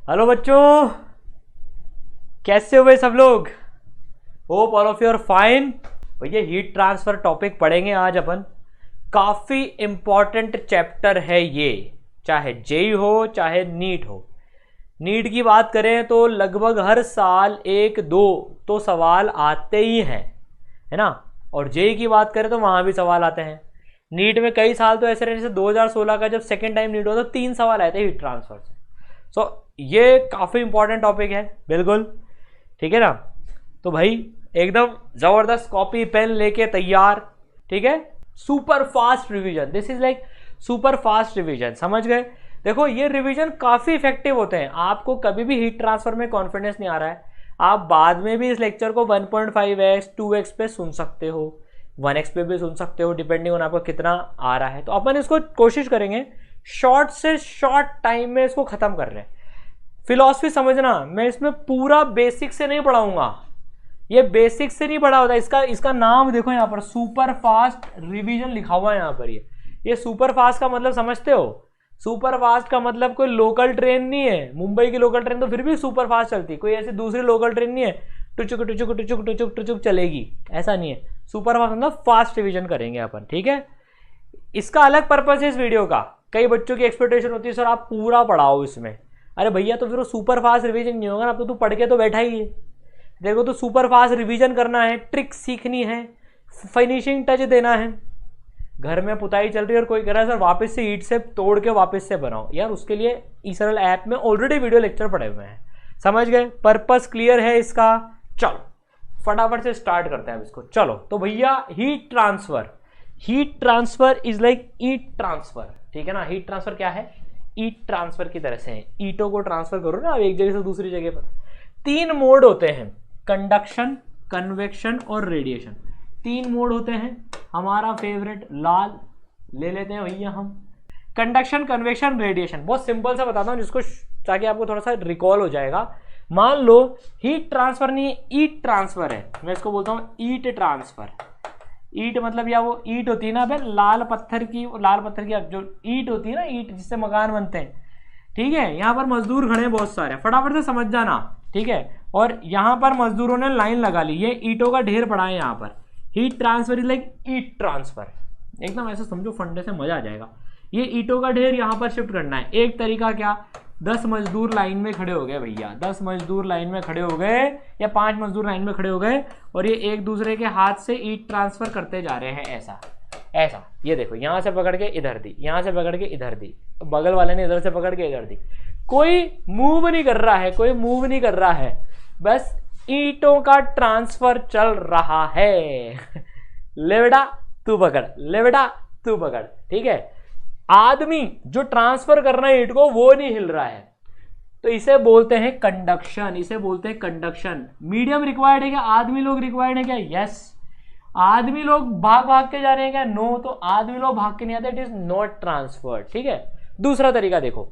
Hello बच्चों, कैसे हो भाई सब लोग। Hope all of you are fine. भैया हीट ट्रांसफर टॉपिक पढ़ेंगे आज अपन। काफी इंपॉर्टेंट चैप्टर है ये, चाहे जेई हो चाहे नीट हो। नीट की बात करें तो लगभग हर साल एक दो तो सवाल आते ही हैं, है ना। और जेई की बात करें तो वहां भी सवाल आते हैं। नीट में कई साल तो ऐसे रहे, जैसे 2016 का जब सेकेंड टाइम नीट हुआ तो 3 सवाल आए थे हीट ट्रांसफर से। सो ये काफ़ी इंपॉर्टेंट टॉपिक है, बिल्कुल ठीक है ना। तो भाई एकदम ज़बरदस्त कॉपी पेन लेके तैयार, ठीक है। Super fast revision, this is like super fast revision, समझ गए। देखो ये रिवीजन काफ़ी इफेक्टिव होते हैं। आपको कभी भी हीट ट्रांसफर में कॉन्फिडेंस नहीं आ रहा है, आप बाद में भी इस लेक्चर को 1.5x 2x पे सुन सकते हो, 1x पे भी सुन सकते हो, डिपेंडिंग ऑन आपको कितना आ रहा है। तो अपन इसको कोशिश करेंगे शॉर्ट से शॉर्ट टाइम में इसको खत्म कर रहे हैं। फिलॉसफी समझना, मैं इसमें पूरा बेसिक से नहीं पढ़ाऊंगा, ये बेसिक से नहीं पढ़ा होता। इसका नाम देखो यहाँ पर, सुपर फास्ट रिवीजन लिखा हुआ है यहाँ पर। ये सुपर फास्ट का मतलब समझते हो? सुपर फास्ट का मतलब कोई लोकल ट्रेन नहीं है। मुंबई की लोकल ट्रेन तो फिर भी सुपर फास्ट चलती, कोई ऐसी दूसरी लोकल ट्रेन नहीं है टुचुक टुचुक टुचुक टुचुक टुचुक चलेगी, ऐसा नहीं है। सुपर फास्ट मतलब फास्ट रिवीजन करेंगे अपन, ठीक है। इसका अलग पर्पस है इस वीडियो का। कई बच्चों की एक्सपेक्टेशन होती है सर आप पूरा पढ़ाओ इसमें। अरे भैया तो फिर वो सुपर फास्ट रिवीजन नहीं होगा ना, अब तो तू पढ़ के तो बैठा ही है। देखो तो सुपर फास्ट रिवीजन करना है, ट्रिक सीखनी है, फिनिशिंग टच देना है। घर में पुताई चल रही है और कोई कह रहा है सर वापस से ईंट से तोड़ के वापस से बनाओ, यार उसके लिए ईसरल ऐप में ऑलरेडी वीडियो लेक्चर पड़े हुए हैं, समझ गए। पर्पस क्लियर है इसका। चलो फटाफट से स्टार्ट करते हैं अब इसको। चलो तो भैया heat transfer, heat transfer is like eat transfer, ठीक है ना। हीट ट्रांसफर क्या है? ईट ट्रांसफर की तरह से है। ईटों को ट्रांसफर करो ना एक जगह से दूसरी जगह पर। 3 मोड होते हैं, कंडक्शन, कन्वेक्शन और रेडिएशन। 3 मोड होते हैं। हमारा फेवरेट लाल ले लेते हैं भैया हम। कंडक्शन, कन्वेक्शन, रेडिएशन, बहुत सिंपल सा बताता हूँ जिसको, ताकि आपको थोड़ा सा रिकॉल हो जाएगा। मान लो हीट ट्रांसफर नहीं है, ईट ट्रांसफर है। मैं इसको बोलता हूँ ईट ट्रांसफर। ईट मतलब या वो ईट होती है ना अबे, लाल पत्थर की जो ईट होती है ना, ईट जिससे मकान बनते हैं, ठीक है। यहाँ पर मजदूर खड़े हैं बहुत सारे, फटाफट से समझ जाना, ठीक है। और यहाँ पर मजदूरों ने लाइन लगा ली, ये ईटों का ढेर पड़ा है यहाँ पर। Heat transfer is like eat transfer, एकदम ऐसे समझो, फंडे से मजा आ जाएगा। ये ईटों का ढेर यहाँ पर शिफ्ट करना है। एक तरीका क्या, 10 मजदूर लाइन में खड़े हो गए भैया, 10 मजदूर लाइन में खड़े हो गए या 5 मजदूर लाइन में खड़े हो गए, और ये एक दूसरे के हाथ से ईट ट्रांसफर करते जा रहे हैं, ऐसा ऐसा। ये देखो यहाँ से पकड़ के इधर दी, यहाँ से पकड़ के इधर दी, बगल वाले ने इधर से पकड़ के इधर दी। कोई मूव नहीं कर रहा है, कोई मूव नहीं कर रहा है, बस ईंटों का ट्रांसफर चल रहा है। ले बेटा तू पकड़, ले बेटा तू पकड़, ठीक है। आदमी जो ट्रांसफर कर रहा है ईंट को, वो नहीं हिल रहा है, तो इसे बोलते हैं कंडक्शन, इसे बोलते हैं कंडक्शन। मीडियम रिक्वायर्ड है क्या? आदमी लोग रिक्वायर्ड है क्या? यस। आदमी लोग भाग भाग के जा रहे हैं क्या? नो। तो आदमी लोग भाग के नहीं आते, इट इज नॉट ट्रांसफर, ठीक है। दूसरा तरीका देखो,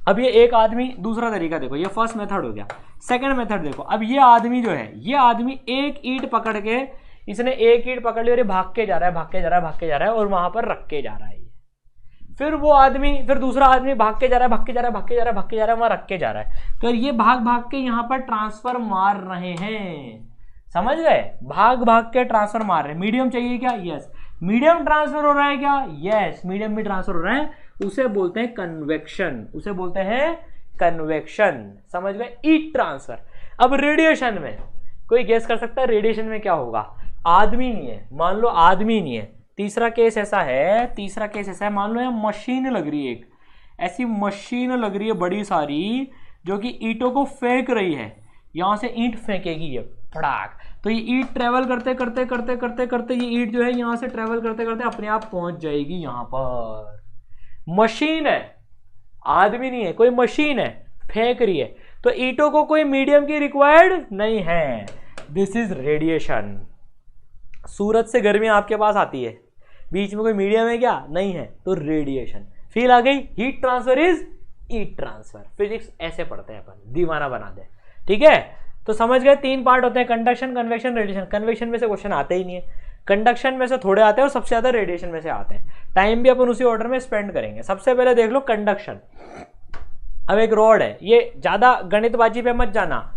अब ये एक आदमी, दूसरा तरीका देखो, ये फर्स्ट मेथड हो गया। सेकंड मेथड देखो, अब ये आदमी जो है, ये आदमी एक ईंट पकड़ के, इसने एक ईंट पकड़ ली और ये भाग के जा रहा है, भाग के जा रहा है, भाग के जा रहा है, और वहां पर रख के जा रहा है। फिर वो आदमी, फिर दूसरा आदमी भाग के जा रहा है, भाग के जा रहा है, भाग के जा रहा है, भाग के जा रहा है, वहां रख के जा रहा है। तो ये भाग भाग के यहाँ पर ट्रांसफर मार रहे हैं, समझ गए। भाग भाग के ट्रांसफर मार रहे हैं। मीडियम चाहिए क्या? यस। मीडियम ट्रांसफर हो रहा है क्या? यस, मीडियम भी ट्रांसफर हो रहा है। उसे बोलते हैं कन्वेक्शन, उसे बोलते हैं कन्वेक्शन, समझ गए। ईट ट्रांसफर। अब रेडिएशन में कोई गेस कर सकता है रेडिएशन में क्या होगा? आदमी नहीं है, मान लो आदमी नहीं है। तीसरा केस ऐसा है, मान लो यहाँ मशीन लग रही है, एक ऐसी मशीन लग रही है बड़ी सारी, जो कि ईंटों को फेंक रही है। यहाँ से ईंट फेंकेगी ये फटाक, तो ये ईंट ट्रेवल करते करते करते करते करते, ये ईंट जो है यहाँ से ट्रेवल करते करते अपने आप पहुंच जाएगी यहाँ पर। मशीन है, आदमी नहीं है, कोई मशीन है, फेंक रही है। तो ईंटों को कोई मीडियम की रिक्वायर्ड नहीं है। This is radiation. सूरज से गर्मी आपके पास आती है, बीच में कोई मीडियम है क्या? नहीं है, तो रेडिएशन। फील आ गई? Heat transfer is heat transfer. Physics ऐसे पढ़ते हैं अपन, दीवाना बना दे, ठीक है। तो समझ गए 3 पार्ट होते हैं, कंडक्शन, कन्वेक्शन, रेडिएशन। कन्वेक्शन में से क्वेश्चन आते ही नहीं है, कंडक्शन में से थोड़े आते हैं और सबसे ज्यादा रेडिएशन में से आते हैं। टाइम भी अपन उसी ऑर्डर में स्पेंड करेंगे। सबसे पहले देख लो कंडक्शन। अब एक रॉड है, ये ज्यादा गणितबाजी पे मत जाना,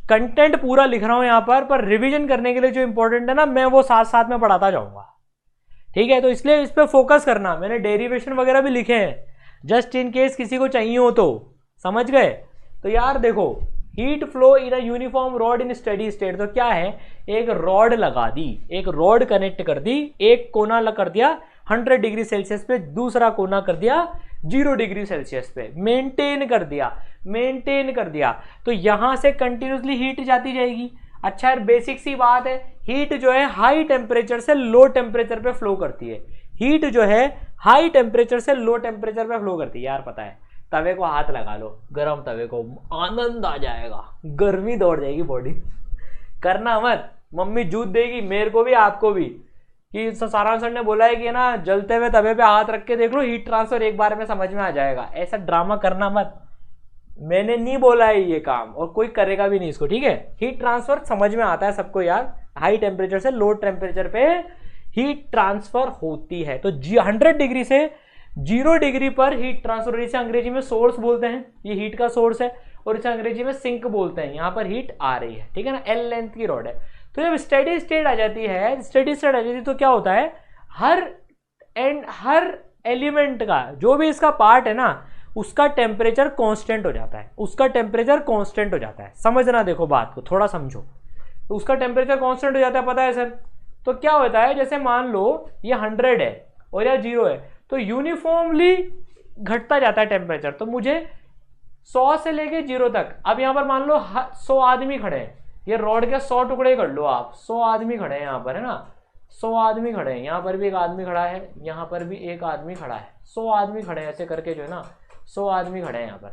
कंटेंट पूरा लिख रहा हूं यहां पर रिवीजन करने के लिए जो इंपॉर्टेंट है ना मैं वो साथ साथ में पढ़ाता जाऊंगा, ठीक है। तो इसलिए इस पे फोकस करना, मैंने डेरिवेशन वगैरह भी लिखे हैं जस्ट इन केस किसी को चाहिए हो तो, समझ गए। तो यार देखो, heat flow in a uniform rod in steady state, तो क्या है, एक रॉड लगा दी, एक रॉड कनेक्ट कर दी, एक कोना कर दिया 100 डिग्री सेल्सियस पे, दूसरा कोना कर दिया 0 डिग्री सेल्सियस पे, मेंटेन कर दिया, तो यहां से कंटिन्यूसली हीट जाती जाएगी। अच्छा यार, बेसिक सी बात है, हीट जो है हाई टेम्परेचर से लो टेम्परेचर पे फ्लो करती है, हीट जो है हाई टेम्परेचर से लो टेम्परेचर पे फ्लो करती है। यार पता है, तवे को हाथ लगा लो, गरम तवे को, आनंद आ जाएगा, गर्मी दौड़ जाएगी बॉडी। करना मत, मम्मी जूत देगी मेरे को भी आपको भी, कि सारांश सर ने बोला है कि ना जलते हुए तवे पे हाथ रख के देख लो, हीट ट्रांसफर एक बार में समझ में आ जाएगा। ऐसा ड्रामा करना मत, मैंने नहीं बोला है ये काम, और कोई करेगा भी नहीं इसको, ठीक है। हीट ट्रांसफर समझ में आता है सबको यार, हाई टेम्परेचर से लो टेम्परेचर पे हीट ट्रांसफर होती है। तो 100 डिग्री से 0 डिग्री पर हीट ट्रांसफर, इसे अंग्रेजी में सोर्स बोलते हैं, ये हीट का सोर्स है, और इसे अंग्रेजी में सिंक बोलते हैं। यहां पर हीट आ रही है, ठीक है ना, एल लेंथ की रॉड है। तो जब स्टेडी स्टेट आ जाती है, तो क्या होता है, हर एलिमेंट का जो भी इसका पार्ट है ना, उसका टेम्परेचर कांस्टेंट हो जाता है, समझना, देखो बात को थोड़ा समझो। तो उसका टेम्परेचर कांस्टेंट हो जाता है, पता है सर। तो क्या होता है, जैसे मान लो ये 100 है और यह 0 है, तो यूनिफॉर्मली घटता जाता है टेम्परेचर। तो मुझे 100 से लेके 0 तक, अब यहां पर मान लो 100 आदमी खड़े हैं, ये रॉड के 100 टुकड़े कर लो आप, 100 आदमी खड़े हैं यहां पर, है ना, 100 आदमी खड़े हैं, यहां पर भी एक आदमी खड़ा है, यहां पर भी एक आदमी खड़ा है, 100 आदमी खड़े हैं, ऐसे करके जो है ना 100 आदमी खड़े हैं यहाँ पर,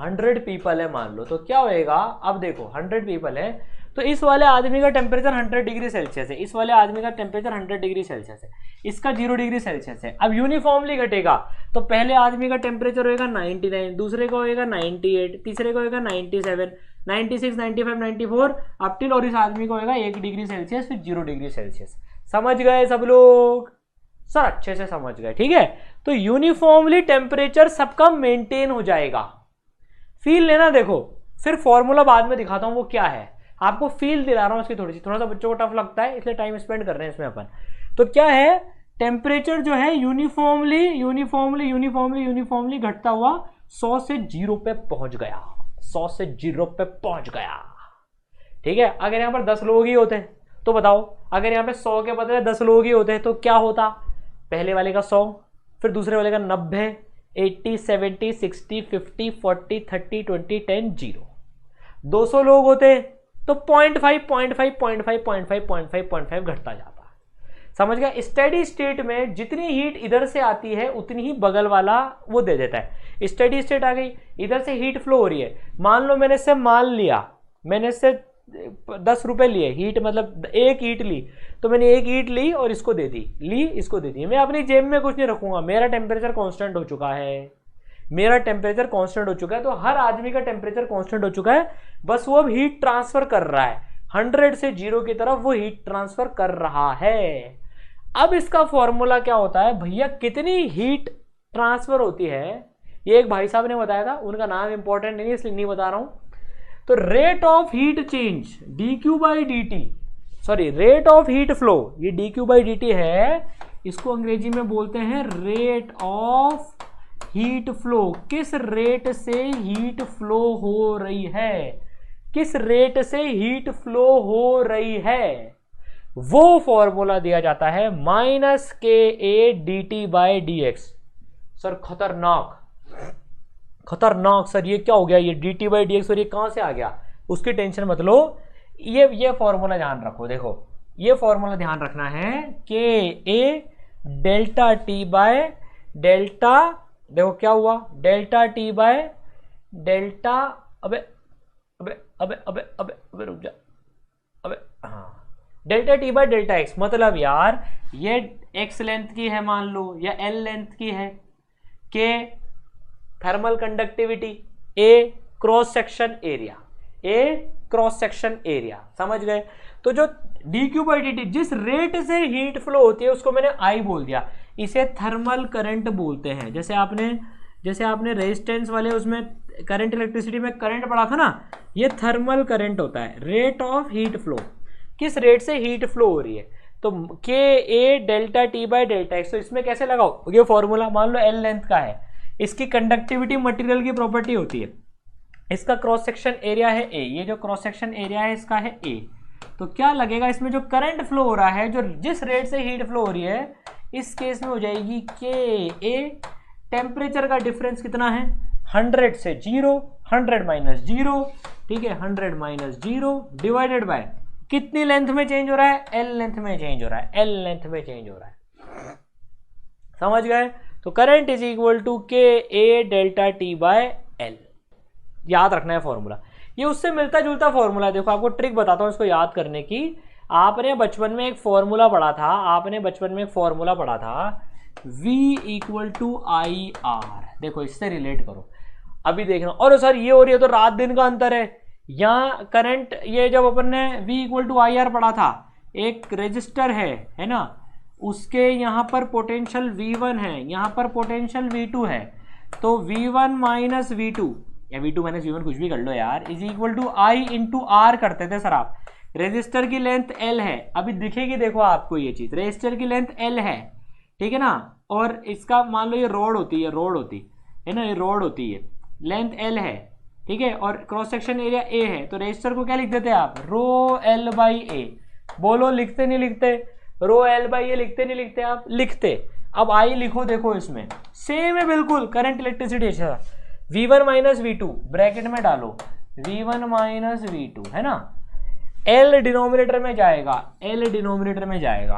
100 पीपल है मान लो। तो क्या होएगा, अब देखो 100 पीपल है, तो इस वाले आदमी का टेम्परेचर 100 डिग्री सेल्सियस है, इस वाले आदमी का टेम्परेचर 100 डिग्री सेल्सियस है, इसका 0 डिग्री सेल्सियस है। अब यूनिफॉर्मली घटेगा, तो पहले आदमी का टेम्परेचर होएगा 99, दूसरे का होएगा 98, तीसरे का होएगा 97, 96, 95, 94 अप टिल, और इस आदमी को होएगा 1 डिग्री सेल्सियस, फिर 0 डिग्री सेल्सियस। समझ गए सब लोग? सर अच्छे से समझ गए, ठीक है। तो यूनिफॉर्मली टेम्परेचर सबका मेंटेन हो जाएगा, फील लेना। देखो फिर फॉर्मूला बाद में दिखाता हूं वो क्या है, आपको फील दिला रहा हूं उसकी थोड़ा सा बच्चों को टफ लगता है इसलिए टाइम स्पेंड कर रहे हैं इसमें अपन। तो क्या है, टेम्परेचर जो है यूनिफॉर्मली घटता हुआ 100 से 0 पे पहुंच गया, 100 से 0 पे पहुंच गया, ठीक है। अगर यहां पर 10 लोग ही होते तो बताओ, अगर यहां पे 100 के बदले 10 लोग ही होते तो क्या होता, पहले वाले का 100, फिर दूसरे वाले का 90, 80, 70, 60, 50, 40, 30, 20, 10, 0। 200 लोग होते तो 0.5 घटता जाता, समझ गया। स्टेडी स्टेट में जितनी हीट इधर से आती है उतनी ही बगल वाला वो दे देता है। स्टेडी स्टेट आ गई, इधर से हीट फ्लो हो रही है, मान लो मैंने इससे माल लिया, मैंने इससे 10 रुपए लिए, हीट मतलब एक ईंट ली, तो मैंने एक ईंट ली और इसको दे दी, इसको दे दी, मैं अपनी जेब में कुछ नहीं रखूंगा, मेरा टेम्परेचर कांस्टेंट हो चुका है, तो हर आदमी का टेम्परेचर कांस्टेंट हो चुका है, बस वो अब हीट ट्रांसफर कर रहा है, 100 से 0 की तरफ वो हीट ट्रांसफर कर रहा है। अब इसका फॉर्मूला क्या होता है भैया, कितनी हीट ट्रांसफर होती है, ये एक भाई साहब ने बताया था, उनका नाम इंपॉर्टेंट नहीं है इसलिए नहीं बता रहा हूं। तो rate of heat change dq by dt, sorry rate of heat flow, ये dq बाई dt है, इसको अंग्रेजी में बोलते हैं रेट ऑफ हीट फ्लो। किस रेट से हीट फ्लो हो रही है, किस रेट से हीट फ्लो हो रही है, वो फॉर्मूला दिया जाता है -KA dt by dx। Sir खतरनाक सर, ये क्या हो गया, ये dt बाई dx और ये कहां से आ गया, उसकी टेंशन मत लो, ये फॉर्मूला ध्यान रखो। देखो ये फॉर्मूला ध्यान रखना है, KA delta t by delta, देखो क्या हुआ, डेल्टा t बाय डेल्टा, अबे रुक जा, हाँ, delta t by delta x, मतलब यार ये x लेंथ की है मान लो, या l लेंथ की है, k thermal conductivity, a cross section area, समझ गए। तो जो dq बाई dt जिस रेट से हीट फ्लो होती है उसको मैंने I बोल दिया, इसे थर्मल करंट बोलते हैं। जैसे आपने जैसे आपने रेजिस्टेंस वाले उसमें करंट इलेक्ट्रिसिटी में करंट पढ़ा था ना, ये थर्मल करंट होता है, रेट ऑफ हीट फ्लो, किस रेट से हीट फ्लो हो रही है। तो K A delta T by delta X, तो इसमें कैसे लगाओ, ये फॉर्मूला मान लो एल लेंथ का है, इसकी कंडक्टिविटी मटेरियल की प्रॉपर्टी होती है, इसका क्रॉस सेक्शन एरिया है ए, ये जो क्रॉस सेक्शन एरिया है इसका है ए, तो क्या लगेगा इसमें जो करंट फ्लो हो रहा है, जो जिस रेट से हीट फ्लो हो रही है, इस केस में हो जाएगी के ए, टेम्परेचर का डिफरेंस कितना है 100 से 0, 100 माइनस 0, ठीक है 100 माइनस 0 डिवाइडेड बाय कितनी लेंथ में चेंज हो रहा है, एल लेंथ में चेंज हो रहा है, एल लेंथ में चेंज हो रहा है, समझ गए। तो करंट इज इक्वल टू के A delta T by L, याद रखना है फॉर्मूला, ये उससे मिलता जुलता फॉर्मूला। देखो आपको ट्रिक बताता हूँ इसको याद करने की। आपने बचपन में एक फॉर्मूला पढ़ा था, V equal to I R, देखो इससे रिलेट करो, अभी देखना। और सर ये हो रही है तो रात दिन का अंतर है, यहाँ करंट, ये जब अपन ने V equal to I R पढ़ा था, एक रेजिस्टर है ना, उसके यहाँ पर पोटेंशियल V1 है, यहाँ पर पोटेंशियल V2 है, तो V1 माइनस V2 या V2 माइनस V1 कुछ भी कर लो यार, is equal to I into R करते थे सर आप। रेजिस्टर की लेंथ L है, अभी दिखेगी देखो आपको ये चीज, रेजिस्टर की लेंथ L है, ठीक है ना, और इसका मान लो ये रोड होती है ना, ये रोड होती है, लेंथ L है, ठीक है, और क्रॉस सेक्शन एरिया A है, तो रेजिस्टर को क्या लिख देते हैं आप, रो L बाई ए। बोलो लिखते नहीं लिखते, रो L बाई ए लिखते नहीं लिखते आप, लिखते। अब आई लिखो, देखो इसमें सेम है बिल्कुल, current electricity V1 minus V2 bracket में डालो, V1 माइनस V2 है ना, L डिनोमिनेटर में जाएगा, L डिनोमिनेटर में जाएगा,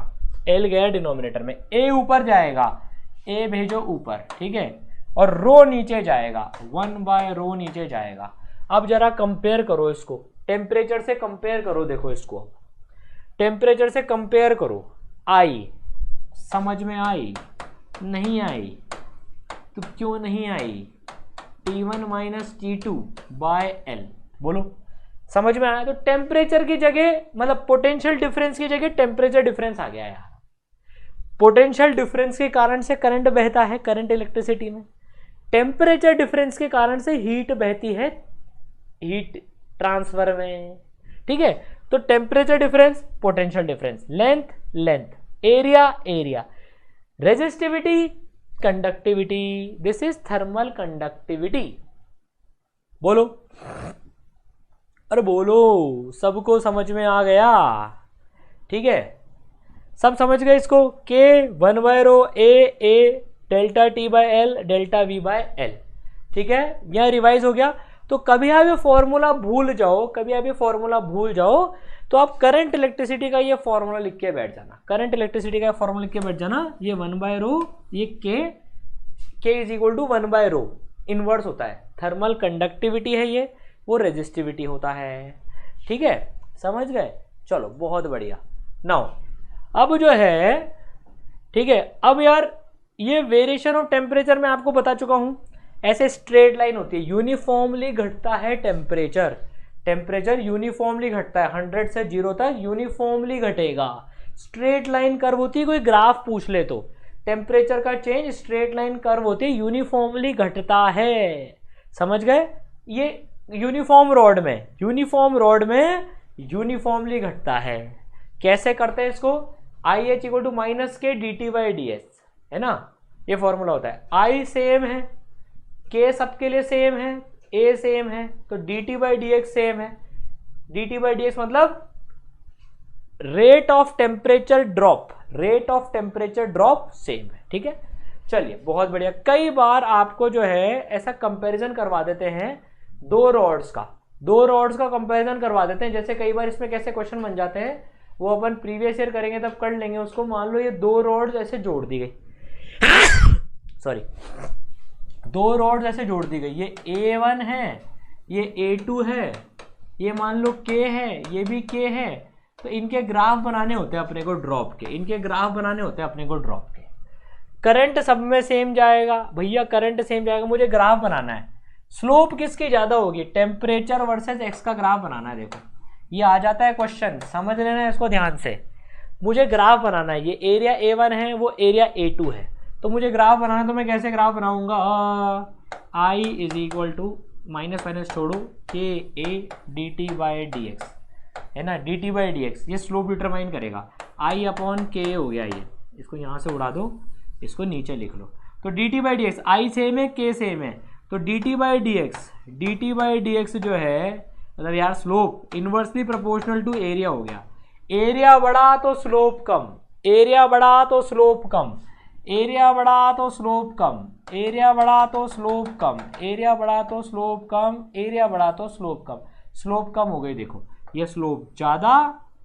L गया डिनोमिनेटर में, A ऊपर जाएगा, A भेजो ऊपर, ठीक है, और रो नीचे जाएगा, 1 बाय रो नीचे जाएगा। अब जरा कंपेयर करो इसको, टेम्परेचर से कंपेयर करो, देखो इसको टेम्परेचर से कंपेयर करो, आई समझ में आई, नहीं आई तो क्यों नहीं आई, T1 minus T2 by L, बोलो समझ में आया। तो टेम्परेचर की जगह, मतलब पोटेंशियल डिफरेंस की जगह टेम्परेचर डिफरेंस आ गया यार, पोटेंशियल डिफरेंस के कारण से करंट बहता है करंट इलेक्ट्रिसिटी में, टेम्परेचर डिफरेंस के कारण से हीट बहती है हीट ट्रांसफर में, ठीक है। तो temperature difference, potential difference, length length, area area, resistivity conductivity, this is thermal conductivity. बोलो, अरे बोलो, सबको समझ में आ गया, ठीक है, सब समझ गए इसको, के 1 by rho A delta T by L delta V by L, ठीक है, यह रिवाइज हो गया। तो कभी आप ये फॉर्मूला भूल जाओ, तो आप करंट इलेक्ट्रिसिटी का ये फॉर्मूला लिख के बैठ जाना, करंट इलेक्ट्रिसिटी का फॉर्मूला लिख के बैठ जाना, ये 1 बाय रो, ये K is equal to 1 by rho, inverse होता है, थर्मल कंडक्टिविटी है ये, वो रेजिस्टिविटी होता है, ठीक है, समझ गए। चलो बहुत बढ़िया। नाउ अब जो है, ठीक है, अब यार ये वेरिएशन ऑफ टेम्परेचर मैं आपको बता चुका हूं, ऐसे स्ट्रेट लाइन होती है, यूनिफॉर्मली घटता है टेम्परेचर यूनिफॉर्मली घटता है, 100 से 0 तक यूनिफॉर्मली घटेगा। स्ट्रेट लाइन कर्व होती है, कोई ग्राफ पूछ ले तो टेम्परेचर का चेंज स्ट्रेट लाइन कर्व होती है, यूनिफॉर्मली घटता है, समझ गए। ये यूनिफॉर्म रॉड में यूनिफॉर्मली घटता है। कैसे करते हैं इसको, I H equal to minus K D T by D S, है ना, ये फॉर्मूला होता है। आई सेम है, के सबके लिए सेम है, ए सेम है, तो D T by D X same है। D T by D X मतलब rate of temperature drop same है, ठीक है। चलिए बहुत बढ़िया। कई बार आपको जो है ऐसा कंपैरिजन करवा देते हैं दो रॉड्स का कंपैरिजन करवा देते हैं। जैसे कई बार इसमें कैसे क्वेश्चन बन जाते हैं, वो अपन प्रीवियस ईयर करेंगे तब कर लेंगे उसको। मान लो ये दो रॉड्स ऐसे जोड़ दी गई सॉरी, दो रॉड्स ऐसे जोड़ दी गई, ये A1 है, ये A2 है, ये मान लो K है, ये भी K है। तो इनके ग्राफ बनाने होते हैं अपने को ड्रॉप के, करंट सब में सेम जाएगा भैया, करंट सेम जाएगा, मुझे ग्राफ बनाना है। स्लोप किसकी ज्यादा होगी, टेम्परेचर वर्सेस एक्स का ग्राफ बनाना है। देखो ये आ जाता है क्वेश्चन, समझ लेना है इसको ध्यान से। मुझे ग्राफ बनाना है, ये एरिया A1 है, वो एरिया A2 है, तो मुझे ग्राफ बनाना, तो मैं कैसे ग्राफ बनाऊंगा, I is equal to minus minus छोड़ो K A D T by D X, है ना, D T by D X, ये स्लोप डिटरमाइन करेगा, आई अपॉन के हो गया ये, इसको यहाँ से उड़ा दो, इसको नीचे लिख लो। तो D T by D X, I same है के सेम है, तो D T by D X जो है मतलब यार slope inversely proportional to area हो गया। एरिया बढ़ा तो स्लोप कम, एरिया बढ़ा तो स्लोप कम, एरिया बढ़ा तो स्लोप कम, एरिया बढ़ा तो स्लोप कम, एरिया बढ़ा तो स्लोप कम, एरिया बढ़ा तो स्लोप कम, स्लोप कम हो गई। देखो ये स्लोप ज़्यादा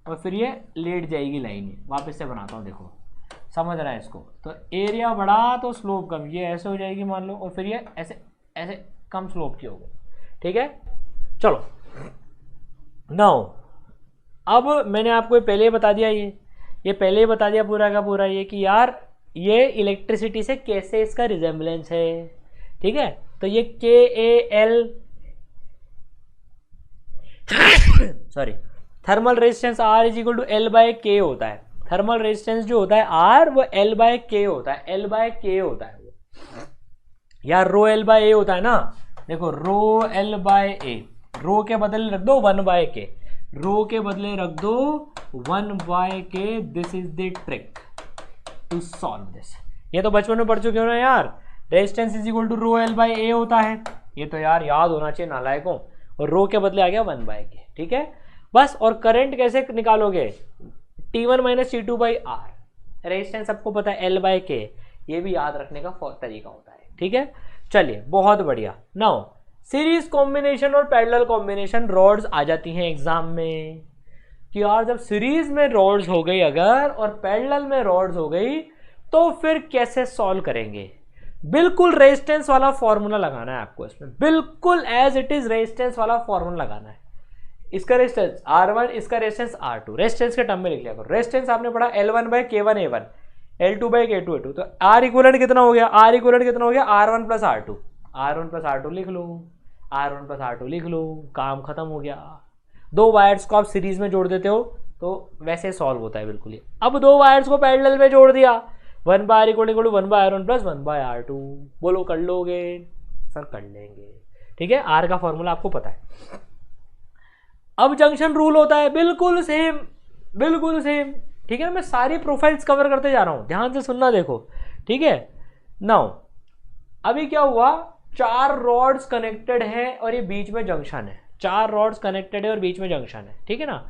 और फिर ये लेट जाएगी लाइन, वापस से बनाता हूँ, देखो समझ रहा है इसको। तो एरिया बढ़ा तो स्लोप कम, ये ऐसे हो जाएगी मान लो, और फिर ये ऐसे ऐसे कम स्लोप की होगी, ठीक है। चलो नाउ अब मैंने आपको पहले ही बता दिया, ये पहले ही बता दिया पूरा का पूरा ये कि यार ये इलेक्ट्रिसिटी से कैसे इसका रिजेम्बलेंस है, ठीक है। तो ये K A L sorry thermal resistance R is equal to L by K होता है। थर्मल रेजिस्टेंस जो होता है आर वो एल बाय के होता है, एल बाय के होता है वो, यार रो एल बाय ए होता है ना, देखो रो एल बाय ए, रो के बदले रख दो 1 बाय के, रो के बदले रख दो 1 by K, this is the trick to solve this. ये तो बचपन में पढ़ चुके हो ना यार, resistance is equal to rho L by A होता है, ये तो यार याद होना चाहिए नालायकों, और रो के बदले आ गया 1 बाय के, ठीक है बस। और करंट कैसे निकालोगे, T1 minus T2 by are, resistance सबको पता है L बाय के, ये भी याद रखने का तरीका होता है, ठीक है। चलिए बहुत बढ़िया। नाउ सीरीज कॉम्बिनेशन और पैरेलल कॉम्बिनेशन रॉड्स आ जाती हैं एग्जाम में कि यार जब सीरीज में रॉड्स हो गई अगर और पैरेलल में रॉड्स हो गई तो फिर कैसे सॉल्व करेंगे। बिल्कुल रेजिस्टेंस वाला फॉर्मूला लगाना है आपको इसमें, बिल्कुल एज इट इज रेजिस्टेंस वाला फॉर्मूला लगाना है। इसका रेजिस्टेंस R1, इसका रेजिस्टेंस R2, रेजिस्टेंस के टर्म में लिख लिया करो। रेजिस्टेंस आपने पढ़ा L1 bye K1 A1, L2 bye K2 A2, तो R इक्विवेलेंट कितना हो गया, R इक्विवेलेंट कितना हो गया, R1 plus R2, R1 plus R2 लिख लो, R1 प्लस R2 लिख लो, काम खत्म हो गया। दो वायर्स को आप सीरीज में जोड़ देते हो तो वैसे सॉल्व होता है बिल्कुल ही। अब दो वायर्स को पैरेलल में जोड़ दिया, 1 by R equal to 1 by R1 plus 1 by R2, बोलो कर लोगे सर, कर लेंगे, ठीक है। R का फॉर्मूला आपको पता है। अब जंक्शन रूल होता है बिल्कुल सेम, बिल्कुल सेम, ठीक है ना। मैं सारी प्रोफाइल्स कवर करते जा रहा हूं, ध्यान से सुनना देखो, ठीक है। नाउ अभी क्या हुआ, 4 रॉड्स कनेक्टेड है और ये बीच में जंक्शन है, 4 रॉड्स कनेक्टेड है और बीच में जंक्शन है, ठीक है ना।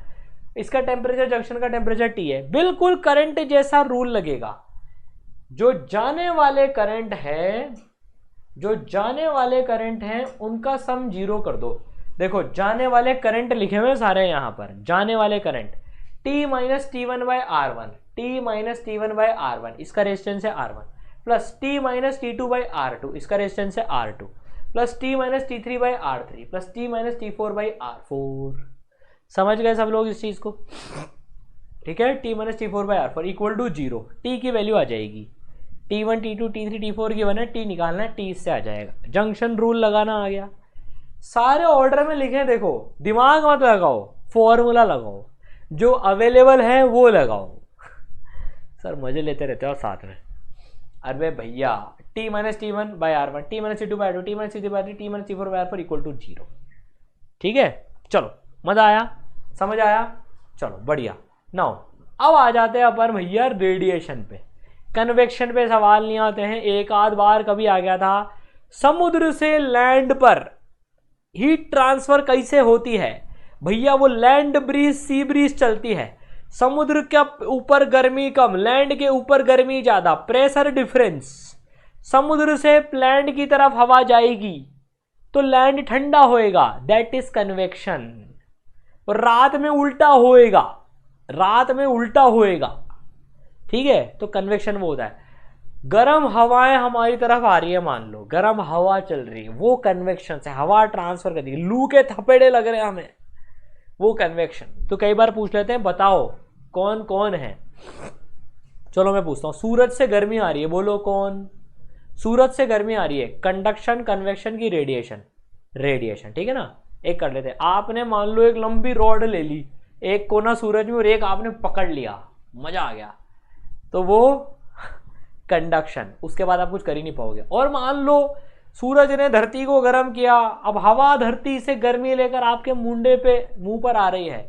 इसका टेम्परेचर, जंक्शन का टेम्परेचर T है, बिल्कुल करंट जैसा रूल लगेगा। जो जाने वाले करंट है, जो जाने वाले करंट हैं उनका सम 0 कर दो। देखो जाने वाले करंट लिखे हुए सारे यहां पर, जाने वाले current T minus T1 by R1, T minus T1 by R1, इसका रेजिस्टेंस है R1, plus T minus T2 by R2, इसका रेजिस्टेंस है R2, plus T minus T3 by R3, plus T minus T4 by R4। समझ गए सब लोग इस चीज को, ठीक है। T minus T4 by R4 equal to 0, T की वैल्यू आ जाएगी, T1 T2 T3 T4 की वन है, T निकालना है, T इससे आ जाएगा। जंक्शन रूल लगाना आ गया, सारे ऑर्डर में लिखे, देखो दिमाग मत लगाओ, फॉर्मूला लगाओ, जो अवेलेबल है वो लगाओ। सर मजे लेते रहते हो साथ में, अरे भैया T minus T1 by R1, T minus T2 by R2, T minus T3 by R3, T minus T4 by R4 equal to 0, ठीक है। चलो मजा आया, समझ आया, चलो बढ़िया। नाउ अब आ जाते हैं अपन भैया रेडिएशन पे, कन्वेक्शन पे सवाल नहीं आते हैं। एक आध बार कभी आ गया था, समुद्र से लैंड पर हीट ट्रांसफर कैसे होती है भैया, वो लैंड ब्रीज सी ब्रीज चलती है, समुद्र के ऊपर गर्मी कम, लैंड के ऊपर गर्मी ज्यादा, प्रेशर डिफरेंस, समुद्र से लैंड की तरफ हवा जाएगी तो लैंड ठंडा होएगा, दैट इज कन्वेक्शन। और रात में उल्टा होएगा, रात में उल्टा होएगा, ठीक है, तो कन्वेक्शन वो होता है। गर्म हवाएं हमारी तरफ आ रही है, मान लो गर्म हवा चल रही है, वो कन्वेक्शन से हवा ट्रांसफर कर दी, लू के थपेड़े लग रहे हैं हमें, वो कन्वेक्शन। तो कई बार पूछ लेते हैं बताओ कौन कौन है, चलो मैं पूछता हूं, सूरज से गर्मी आ रही है, बोलो कौन, सूरज से गर्मी आ रही है, कंडक्शन, कन्वेक्शन की रेडिएशन, रेडिएशन, ठीक है ना। एक कर लेते हैं, आपने मान लो एक लंबी रॉड ले ली, एक कोना सूरज में और एक आपने पकड़ लिया, मजा आ गया, तो वो कंडक्शन, उसके बाद आप कुछ कर ही नहीं पाओगे। और मान लो सूरज ने धरती को गर्म किया, अब हवा धरती से गर्मी लेकर आपके मुंडे पे मुंह पर आ रही है,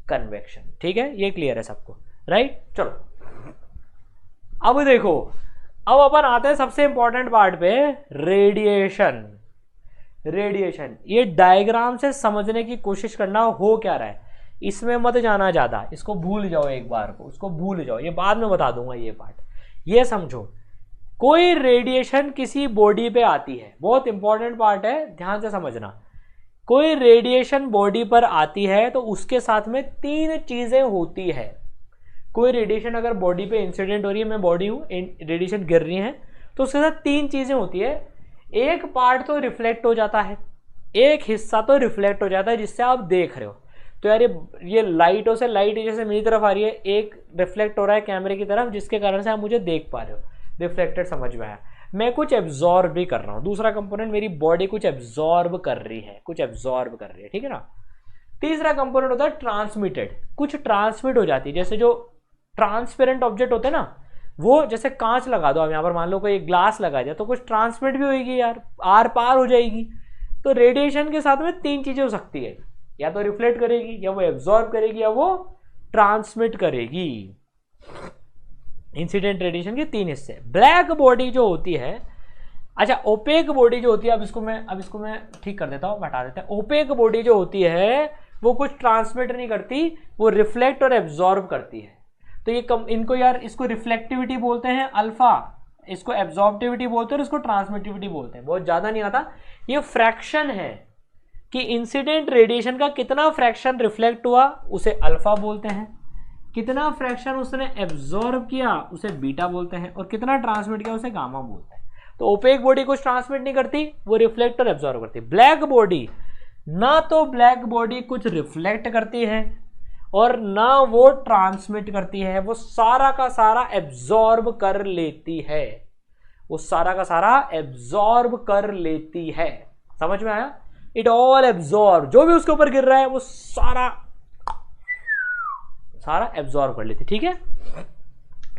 कन्वेक्शन। ठीक है, ये क्लियर है सबको, राइट। चलो अब देखो, अब अपन आते हैं सबसे इंपॉर्टेंट पार्ट पे, रेडिएशन। रेडिएशन, ये डायग्राम से समझने की कोशिश करना हो क्या रहा है, इसमें मत जाना ज्यादा, इसको भूल जाओ एक बार को, उसको भूल जाओ, ये बाद में बता दूंगा ये पार्ट। ये समझो, कोई रेडिएशन किसी बॉडी पे आती है, बहुत इंपॉर्टेंट पार्ट है, ध्यान से समझना। कोई रेडिएशन बॉडी पर आती है तो उसके साथ में 3 चीजें होती है। कोई रेडिएशन अगर बॉडी पे इंसिडेंट हो रही है, मैं बॉडी हूं, रेडिएशन गिर रही है, तो उसके साथ 3 चीजें होती है। एक पार्ट तो रिफ्लेक्ट हो जाता है, एक हिस्सा तो रिफ्लेक्ट हो जाता है जिससे आप देख रहे हो। तो यार ये लाइटों से, लाइट जैसे मेरी तरफ आ रही है, एक रिफ्लेक्ट हो रहा है कैमरे की तरफ, जिसके कारण से आप मुझे देख पा रहे हो, रिफ्लेक्टेड समझ में आया। मैं कुछ एब्जॉर्ब भी कर रहा हूँ, दूसरा कंपोनेंट मेरी बॉडी कुछ एब्जॉर्ब कर रही है, कुछ एब्जॉर्ब कर रही है, ठीक है ना। तीसरा कंपोनेंट होता है ट्रांसमिटेड, कुछ ट्रांसमिट हो जाती है, जैसे जो ट्रांसपेरेंट ऑब्जेक्ट होते हैं ना, वो जैसे कांच लगा दो आप यहाँ पर, मान लो कोई ग्लास लगा जाए तो कुछ ट्रांसमिट भी होगी यार, आर पार हो जाएगी। तो रेडिएशन के साथ में 3 चीजें हो सकती है, या तो रिफ्लेक्ट करेगी, या वो एब्जॉर्ब करेगी, या वो ट्रांसमिट करेगी। इंसिडेंट रेडिएशन के 3 हिस्से। ब्लैक बॉडी जो होती है, अच्छा ओपेक बॉडी जो होती है, अब इसको मैं ठीक कर देता हूँ, हटा देते हैं। ओपेक बॉडी जो होती है वो कुछ ट्रांसमिट नहीं करती, वो रिफ्लेक्ट और एब्जॉर्ब करती है। तो ये इनको यार, इसको रिफ्लेक्टिविटी बोलते हैं अल्फा, इसको एब्जॉर्बिविटी बोलते हैं और इसको ट्रांसमिटिविटी बोलते हैं। बहुत ज्यादा नहीं आता, ये फ्रैक्शन है कि इंसिडेंट रेडिएशन का कितना फ्रैक्शन रिफ्लेक्ट हुआ उसे अल्फा बोलते हैं, कितना फ्रैक्शन उसने एब्जॉर्ब किया उसे बीटा बोलते हैं, और कितना ट्रांसमिट किया उसे गामा बोलते हैं। तो ओपेक बॉडी कुछ ट्रांसमिट नहीं करती, वो रिफ्लेक्ट और एब्जॉर्ब करती है। ब्लैक बॉडी, ना तो ब्लैक बॉडी कुछ रिफ्लेक्ट करती है और ना वो ट्रांसमिट करती है, वो सारा का सारा एब्जॉर्ब कर लेती है, वो सारा का सारा एब्जॉर्ब कर लेती है। समझ में आया? इट ऑल एब्जॉर्ब, जो भी उसके ऊपर गिर रहा है वो सारा एब्जॉर्ब कर लेती। ठीक है,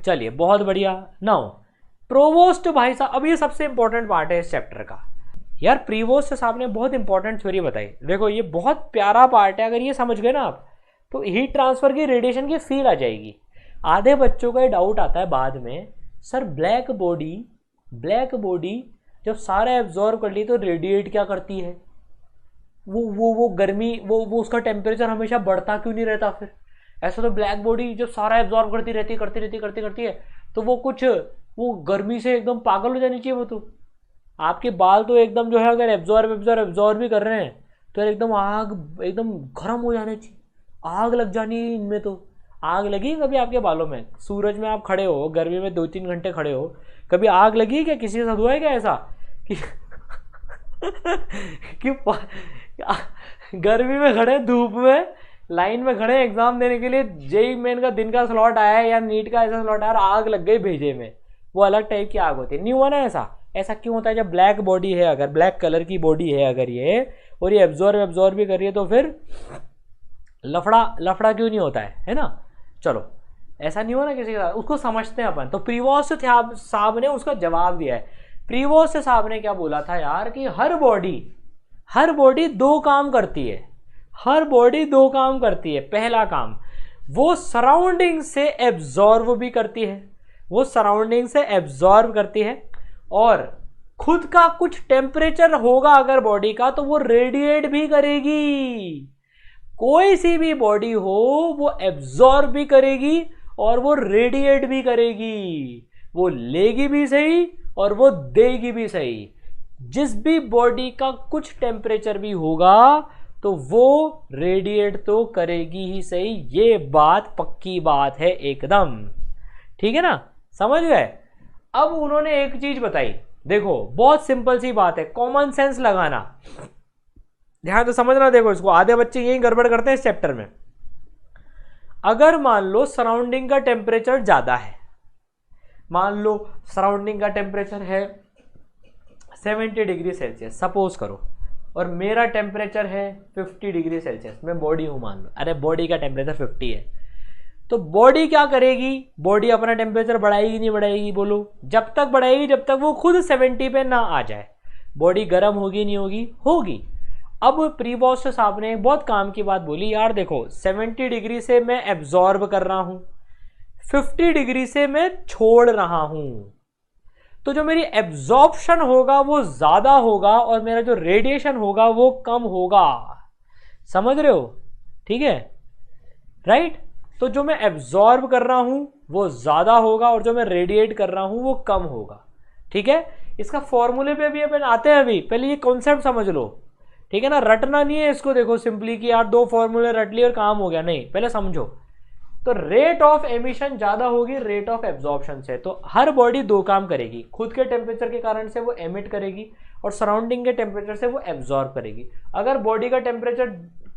चलिए बहुत बढ़िया। नाउ प्रोवोस्ट भाई साहब, अब ये सबसे इंपॉर्टेंट पार्ट है इस चैप्टर का यार। प्रीवोस्ट साहब ने बहुत इंपॉर्टेंट थ्योरी बताई, देखो ये बहुत प्यारा पार्ट है, अगर ये समझ गए ना आप तो हीट ट्रांसफर की, रेडिएशन की फील आ जाएगी। आधे बच्चों का ये डाउट आता है बाद में, सर ब्लैक बॉडी जब सारा एब्जॉर्ब कर ली तो रेडिएट क्या करती है, वो गर्मी, वो उसका टेम्परेचर हमेशा बढ़ता क्यों नहीं रहता फिर? ऐसा तो ब्लैक बॉडी जब सारा एब्जॉर्ब करती रहती है तो वो गर्मी से एकदम पागल हो जानी चाहिए। वो तो आपके बाल तो एकदम जो है, अगर एब्जॉर्ब भी कर रहे हैं तो एकदम एकदम गर्म हो जाने चाहिए, आग लग जानी इनमें। तो आग लगी कभी आपके बालों में? सूरज में आप खड़े हो, गर्मी में 2-3 घंटे खड़े हो, कभी आग लगी क्या? किसी के साथ हुआ है क्या ऐसा कि गर्मी में खड़े, धूप में लाइन में खड़े, एग्जाम देने के लिए, जेईई मेन का दिन का स्लॉट आया है या नीट का ऐसा स्लॉट आया, आग लग गई भेजे में, वो अलग टाइप की आग होती है। नहीं हुआ ना ऐसा? ऐसा क्यों होता है? जब ब्लैक बॉडी है, अगर ब्लैक कलर की बॉडी है अगर ये, और ये एब्जॉर्ब भी कर रही है, तो फिर लफड़ा क्यों नहीं होता है ना? चलो ऐसा नहीं हुआ ना किसी के साथ, उसको समझते हैं अपन। तो प्रीवोस्ट साहब ने उसका जवाब दिया है। प्रीवोस्ट साहब ने क्या बोला था यार कि हर बॉडी 2 काम करती है, हर बॉडी 2 काम करती है। पहला काम, वो सराउंडिंग से एब्जॉर्ब भी करती है, वो सराउंडिंग से एब्जॉर्ब करती है, और खुद का कुछ टेम्परेचर होगा अगर बॉडी का तो वो रेडिएट भी करेगी। कोई सी भी बॉडी हो वो एब्जॉर्ब भी करेगी और वो रेडिएट भी करेगी, वो लेगी भी सही और वो देगी भी सही। जिस भी बॉडी का कुछ टेम्परेचर भी होगा तो वो रेडिएट तो करेगी ही सही, ये बात पक्की बात है एकदम। ठीक है ना, समझ गए? अब उन्होंने एक चीज बताई, देखो बहुत सिंपल सी बात है, कॉमन सेंस लगाना, ध्यान से समझना। देखो इसको, आधे बच्चे यही गड़बड़ करते हैं इस चैप्टर में। अगर मान लो सराउंडिंग का टेम्परेचर ज्यादा है, मान लो सराउंडिंग का टेम्परेचर है 70 डिग्री सेल्सियस सपोज करो, और मेरा टेम्परेचर है 50 डिग्री सेल्सियस, मैं बॉडी हूं मान लो, अरे बॉडी का टेम्परेचर 50 है, तो बॉडी क्या करेगी, बॉडी अपना टेम्परेचर बढ़ाएगी नहीं बढ़ाएगी, बोलो, जब तक बढ़ाएगी जब तक वो खुद 70 पे ना आ जाए। बॉडी गर्म होगी नहीं होगी, होगी। अब प्रीबॉस साहब ने बहुत काम की बात बोली, यार देखो 70 डिग्री से मैं एब्जॉर्ब कर रहा हूं, 50 डिग्री से मैं छोड़ रहा हूं, तो जो मेरी एब्जॉर्प्शन होगा वो ज्यादा होगा और मेरा जो रेडिएशन होगा वो कम होगा। समझ रहे हो? ठीक है, राइट। तो जो मैं एब्जॉर्ब कर रहा हूं वो ज्यादा होगा और जो मैं रेडिएट कर रहा हूं वो कम होगा। ठीक है, इसका फॉर्मूले पे भी अपन आते हैं, अभी पहले ये कॉन्सेप्ट समझ लो। ठीक है ना, रटना नहीं है इसको, देखो सिंपली कि यार 2 फॉर्मूले रट लिए और काम हो गया, नहीं, पहले समझो। तो रेट ऑफ एमिशन ज्यादा होगी रेट ऑफ एब्जॉर्प्शन से। तो हर बॉडी 2 काम करेगी, खुद के टेम्परेचर के कारण से वो एमिट करेगी और सराउंडिंग के टेम्परेचर से वो एब्जॉर्ब करेगी। अगर बॉडी का टेम्परेचर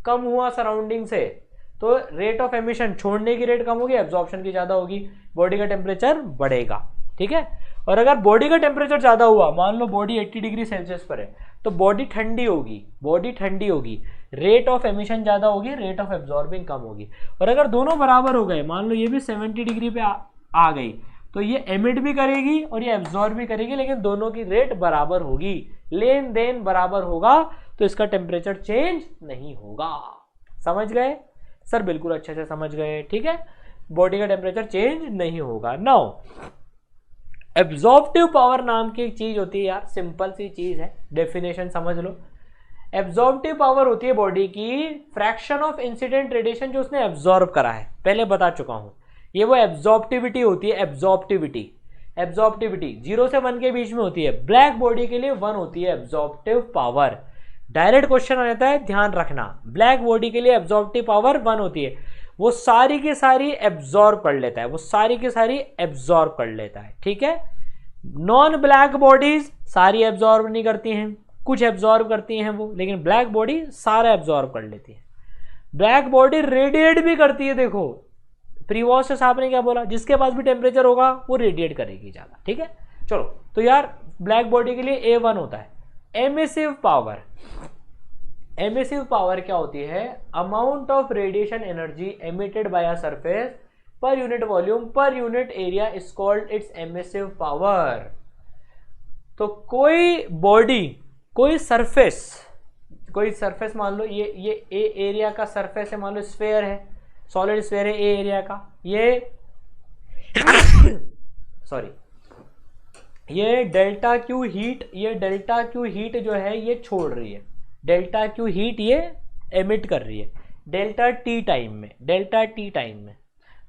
कम हुआ सराउंडिंग से तो रेट ऑफ एमिशन, छोड़ने की रेट कम होगी, एब्जॉर्प्शन की ज्यादा होगी, बॉडी का टेम्परेचर बढ़ेगा। ठीक है, और अगर बॉडी का टेम्परेचर ज्यादा हुआ, मान लो बॉडी 80 डिग्री सेल्सियस पर है, तो बॉडी ठंडी होगी, बॉडी ठंडी होगी, रेट ऑफ एमिशन ज्यादा होगी, रेट ऑफ एब्जॉर्बिंग कम होगी। और अगर दोनों बराबर हो गए, मान लो ये भी 70 डिग्री पे आ गई, तो ये एमिट भी करेगी और ये एब्जॉर्ब भी करेगी, लेकिन दोनों की रेट बराबर होगी, लेन देन बराबर होगा, तो इसका टेम्परेचर चेंज नहीं होगा। समझ गए सर? बिल्कुल अच्छे से समझ गए। ठीक है, बॉडी का टेम्परेचर चेंज नहीं होगा। नाउ एब्जॉर्प्टिव पावर नाम की एक चीज होती है यार, सिंपल सी चीज है, डेफिनेशन समझ लो। एब्जॉर्प्टिव पावर होती है बॉडी की फ्रैक्शन ऑफ इंसिडेंट रेडिएशन जो उसने एब्जॉर्ब करा है, पहले बता चुका हूं। ये वो एब्जॉर्प्टिविटी होती है, एब्जॉर्प्टिविटी। एब्जॉर्प्टिविटी 0 से 1 के बीच में होती है, ब्लैक बॉडी के लिए 1 होती है एब्जॉर्प्टिव पावर। डायरेक्ट क्वेश्चन आ जाता है, ध्यान रखना, ब्लैक बॉडी के लिए एब्जॉर्प्टिव पावर 1 होती है, वो सारी की सारी एब्जॉर्ब कर लेता है, वो सारी की सारी एब्जॉर्ब कर लेता है। ठीक है, नॉन ब्लैक बॉडीज सारी एब्जॉर्ब नहीं करती हैं, कुछ एब्जॉर्ब करती हैं वो, लेकिन ब्लैक बॉडी सारा एब्जॉर्ब कर लेती है। ब्लैक बॉडी रेडिएट भी करती है, देखो प्रीवॉस साहब ने क्या बोला, जिसके पास भी टेम्परेचर होगा वो रेडिएट करेगी ज्यादा। ठीक है, चलो, तो यार ब्लैक बॉडी के लिए A1 होता है एमिसिव पावर। एमिसिव पावर क्या होती है? Amount of radiation energy emitted by a surface per unit volume पर unit area is called its emissive power. तो कोई बॉडी, कोई सरफेस मान लो, ये ए एरिया का सरफेस है, मान लो स्फेयर है, सॉलिड स्फेयर है ए एरिया का, ये सॉरी, ये डेल्टा क्यू हीट, ये डेल्टा क्यू हीट जो है ये छोड़ रही है, डेल्टा क्यू हीट ये एमिट कर रही है डेल्टा टी टाइम में, डेल्टा टी टाइम में।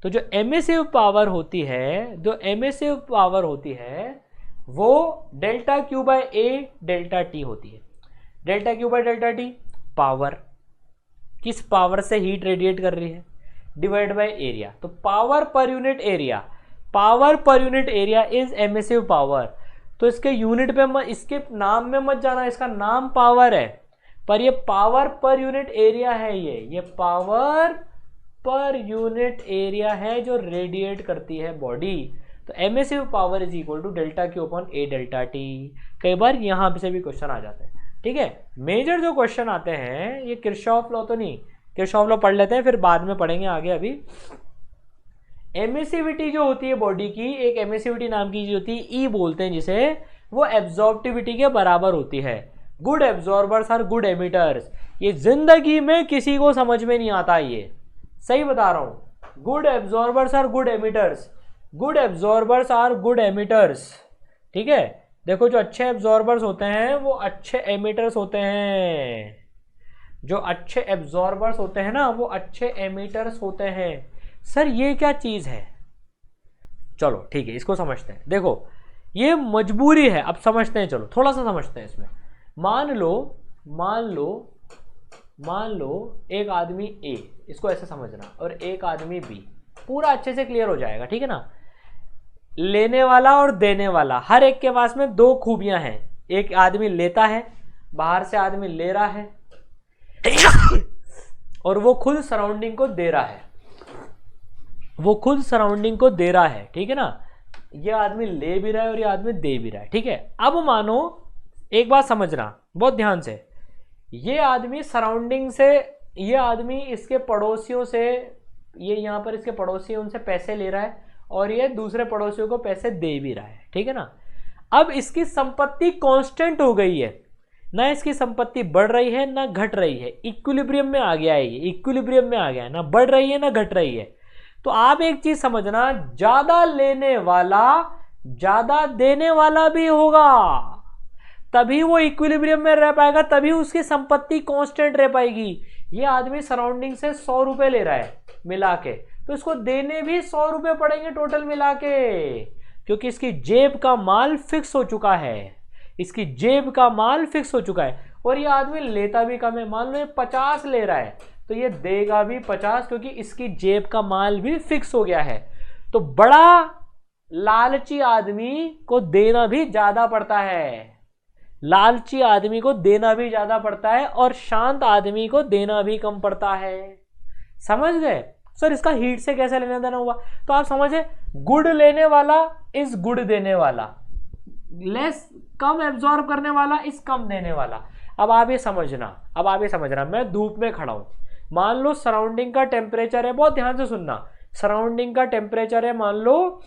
तो जो एमिसिव पावर होती है, जो एमिसिव पावर होती है वो delta Q by A delta T होती है। Delta Q by delta T power, किस पावर से हीट रेडिएट कर रही है, डिवाइड बाय एरिया। तो power per unit area, power per unit area is emissive power. तो इसके यूनिट पे इसके नाम में मत जाना, इसका नाम पावर है पर ये पावर पर यूनिट एरिया है, ये पावर पर यूनिट एरिया है जो रेडिएट करती है बॉडी। तो emissive power is equal to delta Q upon A delta T. कई बार यहां से भी क्वेश्चन आ जाते हैं। ठीक है, मेजर जो क्वेश्चन आते हैं ये किरचॉफ लॉ तो नहीं, किरचॉफ लॉ पढ़ लेते हैं फिर बाद में पढ़ेंगे आगे। अभी एमिसिविटी जो होती है बॉडी की, एक एमिसिविटी नाम की चीज होती है, ई बोलते हैं जिसे, वो एब्जॉर्प्टिविटी के बराबर होती है। Good absorbers are good emitters. ये जिंदगी में किसी को समझ में नहीं आता, ये सही बता रहा हूं। Good absorbers are good emitters, good absorbers are good emitters. ठीक है, देखो जो अच्छे एब्जॉर्बर्स होते हैं वो अच्छे एमिटर्स होते हैं, जो अच्छे एब्जॉर्बर्स होते हैं ना वो अच्छे एमिटर्स होते हैं। सर ये क्या चीज है? चलो ठीक है, इसको समझते हैं। देखो ये मजबूरी है, अब समझते हैं, चलो थोड़ा सा समझते हैं इसमें। मान लो एक आदमी ए, इसको ऐसे समझना, और एक आदमी बी, पूरा अच्छे से क्लियर हो जाएगा। ठीक है ना, लेने वाला और देने वाला, हर एक के पास में 2 खूबियां हैं। एक आदमी लेता है, बाहर से आदमी ले रहा है और वो खुद सराउंडिंग को दे रहा है, वो खुद सराउंडिंग को दे रहा है। ठीक है ना, ये आदमी ले भी रहा है और ये आदमी दे भी रहा है। ठीक है, अब मानो एक बात समझना बहुत ध्यान से, ये आदमी सराउंडिंग से, ये आदमी इसके पड़ोसियों से ये यहाँ पर इसके पड़ोसी है, उनसे पैसे ले रहा है और ये दूसरे पड़ोसियों को पैसे दे भी रहा है, ठीक है ना। अब इसकी संपत्ति कांस्टेंट हो गई है, ना इसकी संपत्ति बढ़ रही है ना घट रही है, इक्विलिब्रियम में आ गया है, ये इक्विलिब्रियम में आ गया है, ना बढ़ रही है ना घट रही है। तो आप एक चीज समझना, ज्यादा लेने वाला ज्यादा देने वाला भी होगा, तभी वो इक्विलिब्रियम में रह पाएगा, तभी उसकी संपत्ति कांस्टेंट रह पाएगी। ये आदमी सराउंडिंग से 100 रुपए ले रहा है मिला के, तो इसको देने भी 100 रुपए पड़ेंगे टोटल मिला के, क्योंकि इसकी जेब का माल फिक्स हो चुका है, इसकी जेब का माल फिक्स हो चुका है। और ये आदमी लेता भी कम है, मान लो ये 50 ले रहा है तो ये देगा भी 50, क्योंकि इसकी जेब का माल भी फिक्स हो गया है। तो बड़ा लालची आदमी को देना भी ज्यादा पड़ता है, लालची आदमी को देना भी ज्यादा पड़ता है और शांत आदमी को देना भी कम पड़ता है। समझ गए सर इसका हीट से कैसे लेना देना हुआ? तो आप समझे, गुड लेने वाला इज गुड देने वाला, लेस कम एब्जॉर्ब करने वाला इज कम देने वाला। अब आप ये समझना, मैं धूप में खड़ा हूं, मान लो सराउंडिंग का टेम्परेचर है, बहुत ध्यान से सुनना, सराउंडिंग का टेम्परेचर है मान लो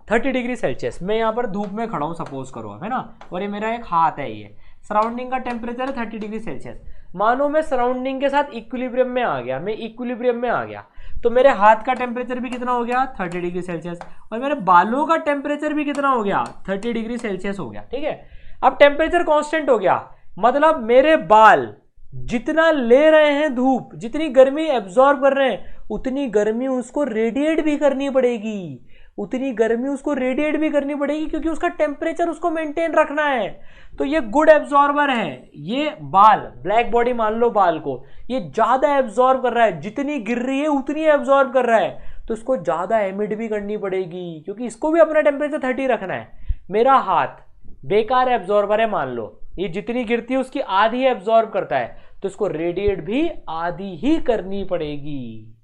30 डिग्री सेल्सियस, मैं यहाँ पर धूप में खड़ा हूँ सपोज करो, है ना, और ये मेरा एक हाथ है, ये सराउंडिंग का टेम्परेचर है 30 डिग्री सेल्सियस। मानो मैं सराउंडिंग के साथ इक्विलिब्रियम में आ गया, मैं इक्विलिब्रियम में आ गया, तो मेरे हाथ का टेम्परेचर भी कितना हो गया 30 डिग्री सेल्सियस, और मेरे बालों का टेम्परेचर भी कितना हो गया 30 डिग्री सेल्सियस हो गया, ठीक है। अब टेम्परेचर कांस्टेंट हो गया, मतलब मेरे बाल जितना ले रहे हैं धूप, जितनी गर्मी एब्जॉर्ब कर रहे हैं, उतनी गर्मी उसको रेडिएट भी करनी पड़ेगी, उतनी गर्मी उसको रेडिएट भी करनी पड़ेगी, क्योंकि उसका टेम्परेचर उसको मेंटेन रखना है। तो ये गुड एब्जॉर्बर है, ये बाल ब्लैक बॉडी मान लो बाल को, ये ज्यादा एब्जॉर्ब कर रहा है, जितनी गिर रही है उतनी एब्जॉर्ब कर रहा है, तो इसको ज्यादा एमिट भी करनी पड़ेगी, क्योंकि इसको भी अपना टेम्परेचर 30 रखना है। मेरा हाथ बेकार एब्जॉर्बर है मान लो, ये जितनी गिरती है उसकी आधी एब्जॉर्ब करता है, तो इसको रेडिएट भी आधी ही करनी पड़ेगी,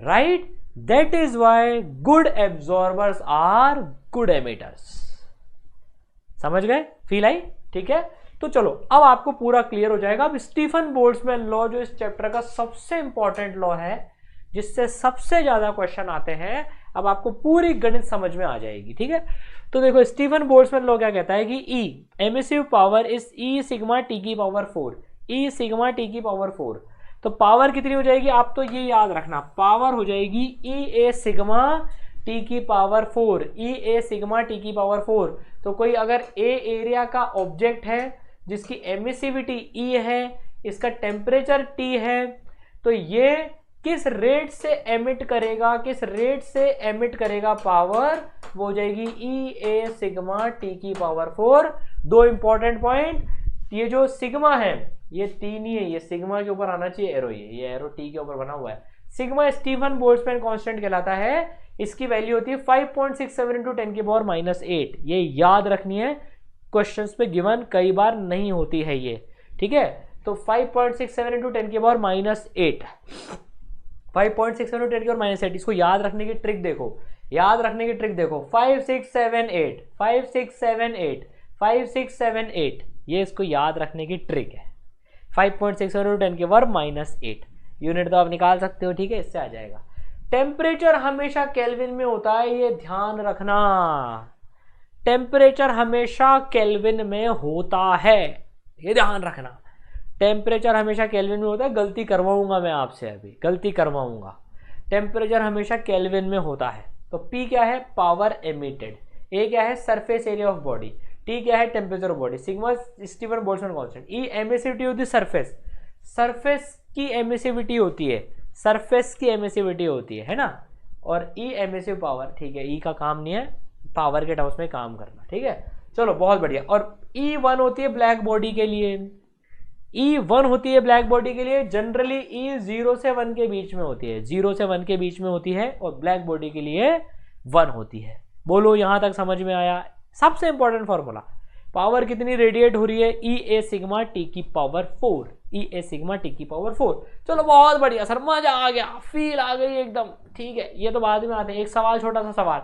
right. That is why good absorbers are good emitters। समझ गए, फील आई, ठीक है। तो चलो अब आपको पूरा क्लियर हो जाएगा। अब स्टीफन बोल्ट्जमैन लॉ जो इस चैप्टर का सबसे इंपॉर्टेंट लॉ है, जिससे सबसे ज्यादा क्वेश्चन आते हैं, अब आपको पूरी गणित समझ में आ जाएगी, ठीक है। तो देखो स्टीफन बोल्ट्जमैन लॉ क्या कहता है कि E emissive power is E sigma T की पावर 4, E सिग्मा टी की पावर 4। तो पावर कितनी हो जाएगी, आप तो ये याद रखना, पावर हो जाएगी ई ए सिग्मा टी की power 4, E A sigma T की पावर 4। तो कोई अगर ए एरिया का ऑब्जेक्ट है जिसकी एमिसिविटी ई है, इसका टेम्परेचर टी है, तो ये किस रेट से एमिट करेगा, किस रेट से एमिट करेगा पावर, वो हो जाएगी ई ए सिग्मा टी की पावर 4। दो इंपॉर्टेंट पॉइंट, ये जो सिग्मा है ये टी नहीं है, ये सिग्मा के ऊपर आना चाहिए एरो, ये एरो टी के ऊपर बना हुआ है। सिग्मा स्टीफन बोल्ट्जमैन कांस्टेंट कहलाता है, इसकी वैल्यू होती है 5.67 इंटू 10 की पावर -8। ये याद रखनी है, क्वेश्चंस पे गिवन कई बार नहीं होती है ये, ठीक है। तो 5.67 इंटू 10 की पावर -8, 5.67 इंटू 10 की पावर -8, इसको याद रखने की ट्रिक देखो, याद रखने की ट्रिक देखो, 5 6 7 8 5 6 7 8 5 6 7 8, ये इसको याद रखने की ट्रिक है। 5.67 इंटू 10 की पावर -8 यूनिट तो आप निकाल सकते हो, ठीक है, इससे आ जाएगा। टेम्परेचर हमेशा केल्विन में होता है, ये ध्यान रखना, टेम्परेचर हमेशा केल्विन में होता है, ये ध्यान रखना, टेम्परेचर हमेशा केल्विन में होता है। गलती करवाऊंगा मैं आपसे, अभी गलती करवाऊंगा, टेम्परेचर हमेशा केल्विन में होता है। तो P क्या है, पावर एमिटेड, A क्या है, surface area of body, T क्या है, temperature of body, sigma Stefan Boltzmann constant, E emissivity होती है सरफेस, सरफेस की एमिसिविटी होती है, सरफेस की एमिसिविटी होती है ना, और E एमिसिव पावर, ठीक है, E का काम नहीं है पावर के टर्म्स में काम करना, ठीक है। चलो बहुत बढ़िया। और E1 होती है ब्लैक बॉडी के लिए, E1 होती है ब्लैक बॉडी के लिए, जनरली E 0 से 1 के बीच में होती है, 0 से 1 के बीच में होती है, और ब्लैक बॉडी के लिए 1 होती है। बोलो यहां तक समझ में आया? सबसे इंपॉर्टेंट फॉर्मूला, पावर कितनी रेडिएट हो रही है, ई ए सिग्मा टी की power 4, E A sigma T की पावर 4। चलो बहुत बढ़िया सर, मजा आ गया, फील आ गई एकदम, ठीक है, ये तो बाद में आते हैं। एक सवाल, छोटा सा सवाल,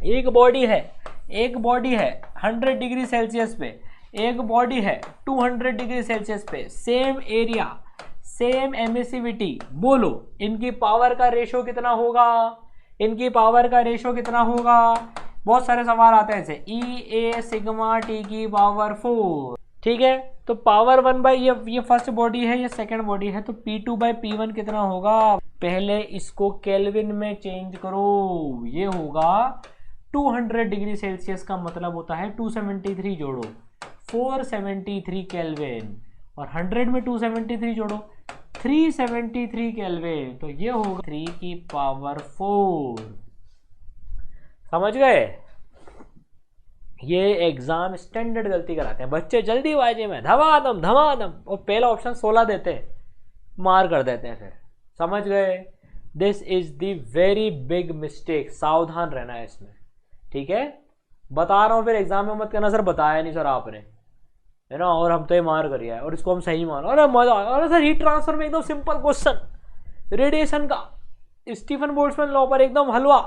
एक बॉडी है 100 डिग्री सेल्सियस पे, एक बॉडी है 200 डिग्री सेल्सियस पे, सेम एरिया सेम एमिसिविटी, बोलो इनकी पावर का रेशो कितना होगा, इनकी पावर का रेशो कितना होगा। बहुत सारे सवाल आते हैं ऐसे, ई ए सिग्मा टी की पावर 4, ठीक है। तो पावर 1 बाई ये फर्स्ट बॉडी है, ये सेकंड बॉडी है, तो P2 बाई P1 कितना होगा। पहले इसको केल्विन में चेंज करो, ये होगा 200 डिग्री सेल्सियस का मतलब होता है 273 जोड़ो 473 केल्विन, और 100 में 273 जोड़ो 373 केल्विन, तो ये होगा 3 की पावर 4। समझ गए। ये एग्जाम स्टैंडर्ड गलती कराते हैं बच्चे, जल्दीबाजी में धमाधम धमाधम, और पहला ऑप्शन 16 देते हैं, मार कर देते हैं फिर। समझ गए। This is the very big mistake, सावधान रहना है इसमें, ठीक है। बता रहा हूं, फिर एग्जाम में मत कहना सर बताया नहीं सर आपने, है ना, और हम तो ये मार करिए और इसको हम सही मानो। अरे मजा, अरे सर हीट ट्रांसफर में एकदम सिंपल क्वेश्चन, रेडिएशन का स्टीफन बोल्ट्जमैन लॉ पर एकदम हलवा।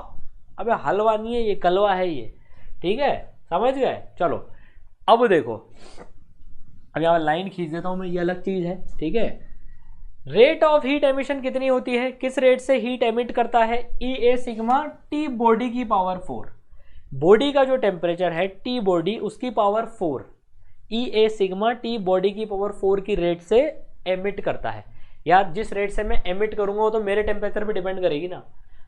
अबे हलवा नहीं है ये, कलवा है ये, ठीक है। समझ गए। चलो अब देखो, अब यहाँ लाइन खींच देता हूं मैं, ये अलग चीज है, ठीक है। रेट ऑफ हीट एमिशन कितनी होती है, किस रेट से हीट एमिट करता है, ई ए सिग्मा टी बॉडी की पावर 4। बॉडी का जो टेम्परेचर है टी बॉडी, उसकी power 4, E A sigma T body की पावर 4 की रेट से एमिट करता है। यार जिस रेट से मैं एमिट करूंगा वो तो मेरे टेम्परेचर पे डिपेंड करेगी ना।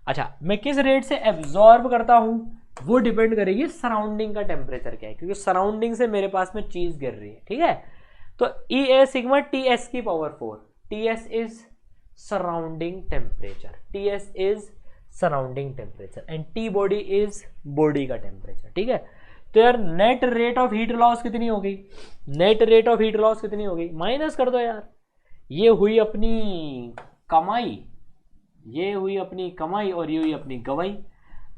अच्छा, मैं किस रेट से एब्जॉर्ब करता हूं वो डिपेंड करेगी सराउंडिंग का टेम्परेचर क्या है, क्योंकि सराउंडिंग से मेरे पास में चीज गिर रही है, ठीक है। तो ई ए सिग्मा टी एस की power 4, T S is surrounding temperature, T S is surrounding temperature and T body is body का टेम्परेचर, ठीक है। तो यार net rate of heat loss कितनी हो गई, net rate of heat loss कितनी हो गई, माइनस कर दो यार। ये हुई अपनी कमाई, ये हुई अपनी कमाई, और ये हुई अपनी गवाई।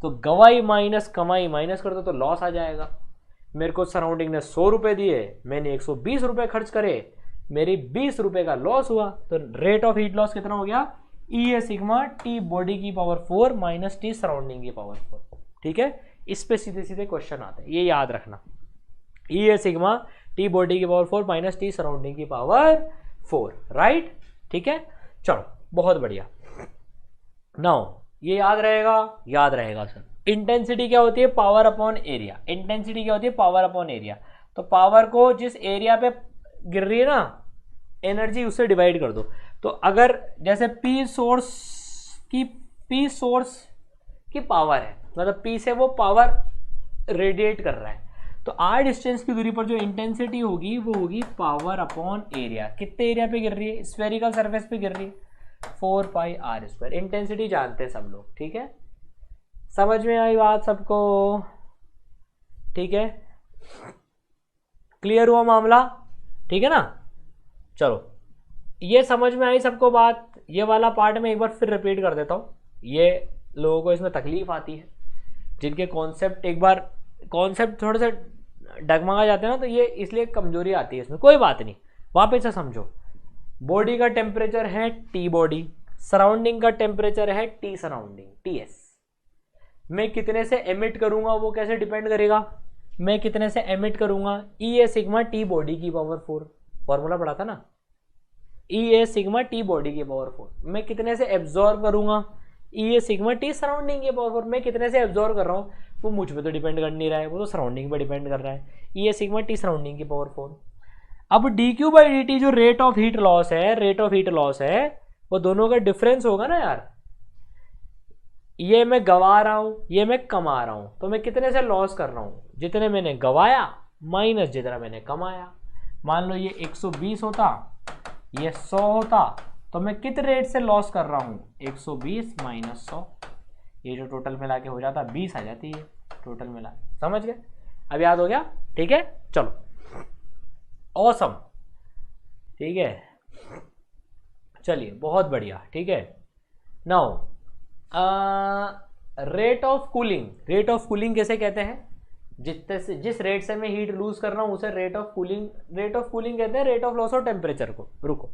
तो गवाई माइनस कमाई माइनस कर दो तो लॉस आ जाएगा। मेरे को सराउंडिंग ने 100 रुपए दिए, मैंने 120 रुपए खर्च करे, मेरी 20 रुपए का लॉस हुआ। तो रेट ऑफ हीट लॉस कितना हो गया, ई ए सिग्मा टी बॉडी की पावर 4 माइनस टी सराउंडिंग की पावर 4, ठीक है। इस पे सीधे सीधे क्वेश्चन आते हैं, ये याद रखना, ई ए सिग्मा टी बॉडी की पावर 4 माइनस टी सराउंडिंग की पावर 4, राइट, ठीक है। चलो बहुत बढ़िया। नाउ ये याद रहेगा, याद रहेगा सर। इंटेंसिटी क्या होती है, पावर अपॉन एरिया। इंटेंसिटी क्या होती है, पावर अपॉन एरिया। तो पावर को जिस एरिया पे गिर रही है ना एनर्जी, उससे डिवाइड कर दो। तो अगर जैसे P सोर्स की पावर है, मतलब P से वो पावर रेडिएट कर रहा है, तो r डिस्टेंस की दूरी पर जो इंटेंसिटी होगी वो होगी पावर अपॉन एरिया। कितने एरिया पे गिर रही है, स्फेरिकल सरफेस पे गिर रही है, 4 पाई आर स्क्वायर। इंटेंसिटी जानते हैं सब लोग, ठीक है। समझ में आई बात सबको, ठीक है, क्लियर हुआ मामला, ठीक है ना। चलो ये समझ में आई सबको बात। ये वाला पार्ट में एक बार फिर रिपीट कर देता हूँ, ये लोगों को इसमें तकलीफ आती है, जिनके कॉन्सेप्ट एक बार कॉन्सेप्ट थोड़े से डगमगा जाते हैं ना, तो ये इसलिए कमजोरी आती है इसमें। कोई बात नहीं, वापस से समझो। बॉडी का टेम्परेचर है टी बॉडी, सराउंडिंग का टेम्परेचर है टी सराउंडिंग, टी एस। मैं कितने से एमिट करूंगा वो कैसे डिपेंड करेगा, मैं कितने से एमिट करूंगा, ई ए सिग्मा टी बॉडी की पावर 4, फॉर्मूला पढ़ा था ना, ई ए सिग्मा टी बॉडी की पावर 4। मैं कितने से एब्जॉर्ब करूंगा, ई ए सिग्मा टी सराउंडिंग की पावर 4। मैं कितने से एब्जॉर्ब कर रहा हूँ वो मुझ पे तो डिपेंड कर नहीं रहा है, वो तो सराउंडिंग पे डिपेंड कर रहा है, ई ए सिग्मा टी सराउंडिंग की पावर 4। अब D Q by D T जो रेट ऑफ हीट लॉस है, रेट ऑफ हीट लॉस है, वो दोनों का डिफरेंस होगा ना यार। ये मैं गवा रहा हूं, ये मैं कमा रहा हूं, तो मैं कितने से लॉस कर रहा हूं, जितने मैंने गवाया माइनस जितना मैंने कमाया। मान लो ये 120 होता, ये 100 होता, तो मैं कितने रेट से लॉस कर रहा हूं, 120 माइनस 100, ये जो टोटल मिला के हो जाता 20 आ जाती है टोटल मिला। समझ गए, अब याद हो गया, ठीक है। चलो ऑसम, ठीक है, चलिए बहुत बढ़िया, ठीक है। Now rate of cooling, rate of cooling कैसे कहते हैं, जिस रेट से मैं हीट लूज कर रहा हूं उसे रेट ऑफ कूलिंग कहते हैं, rate of loss of temperature को। रुको,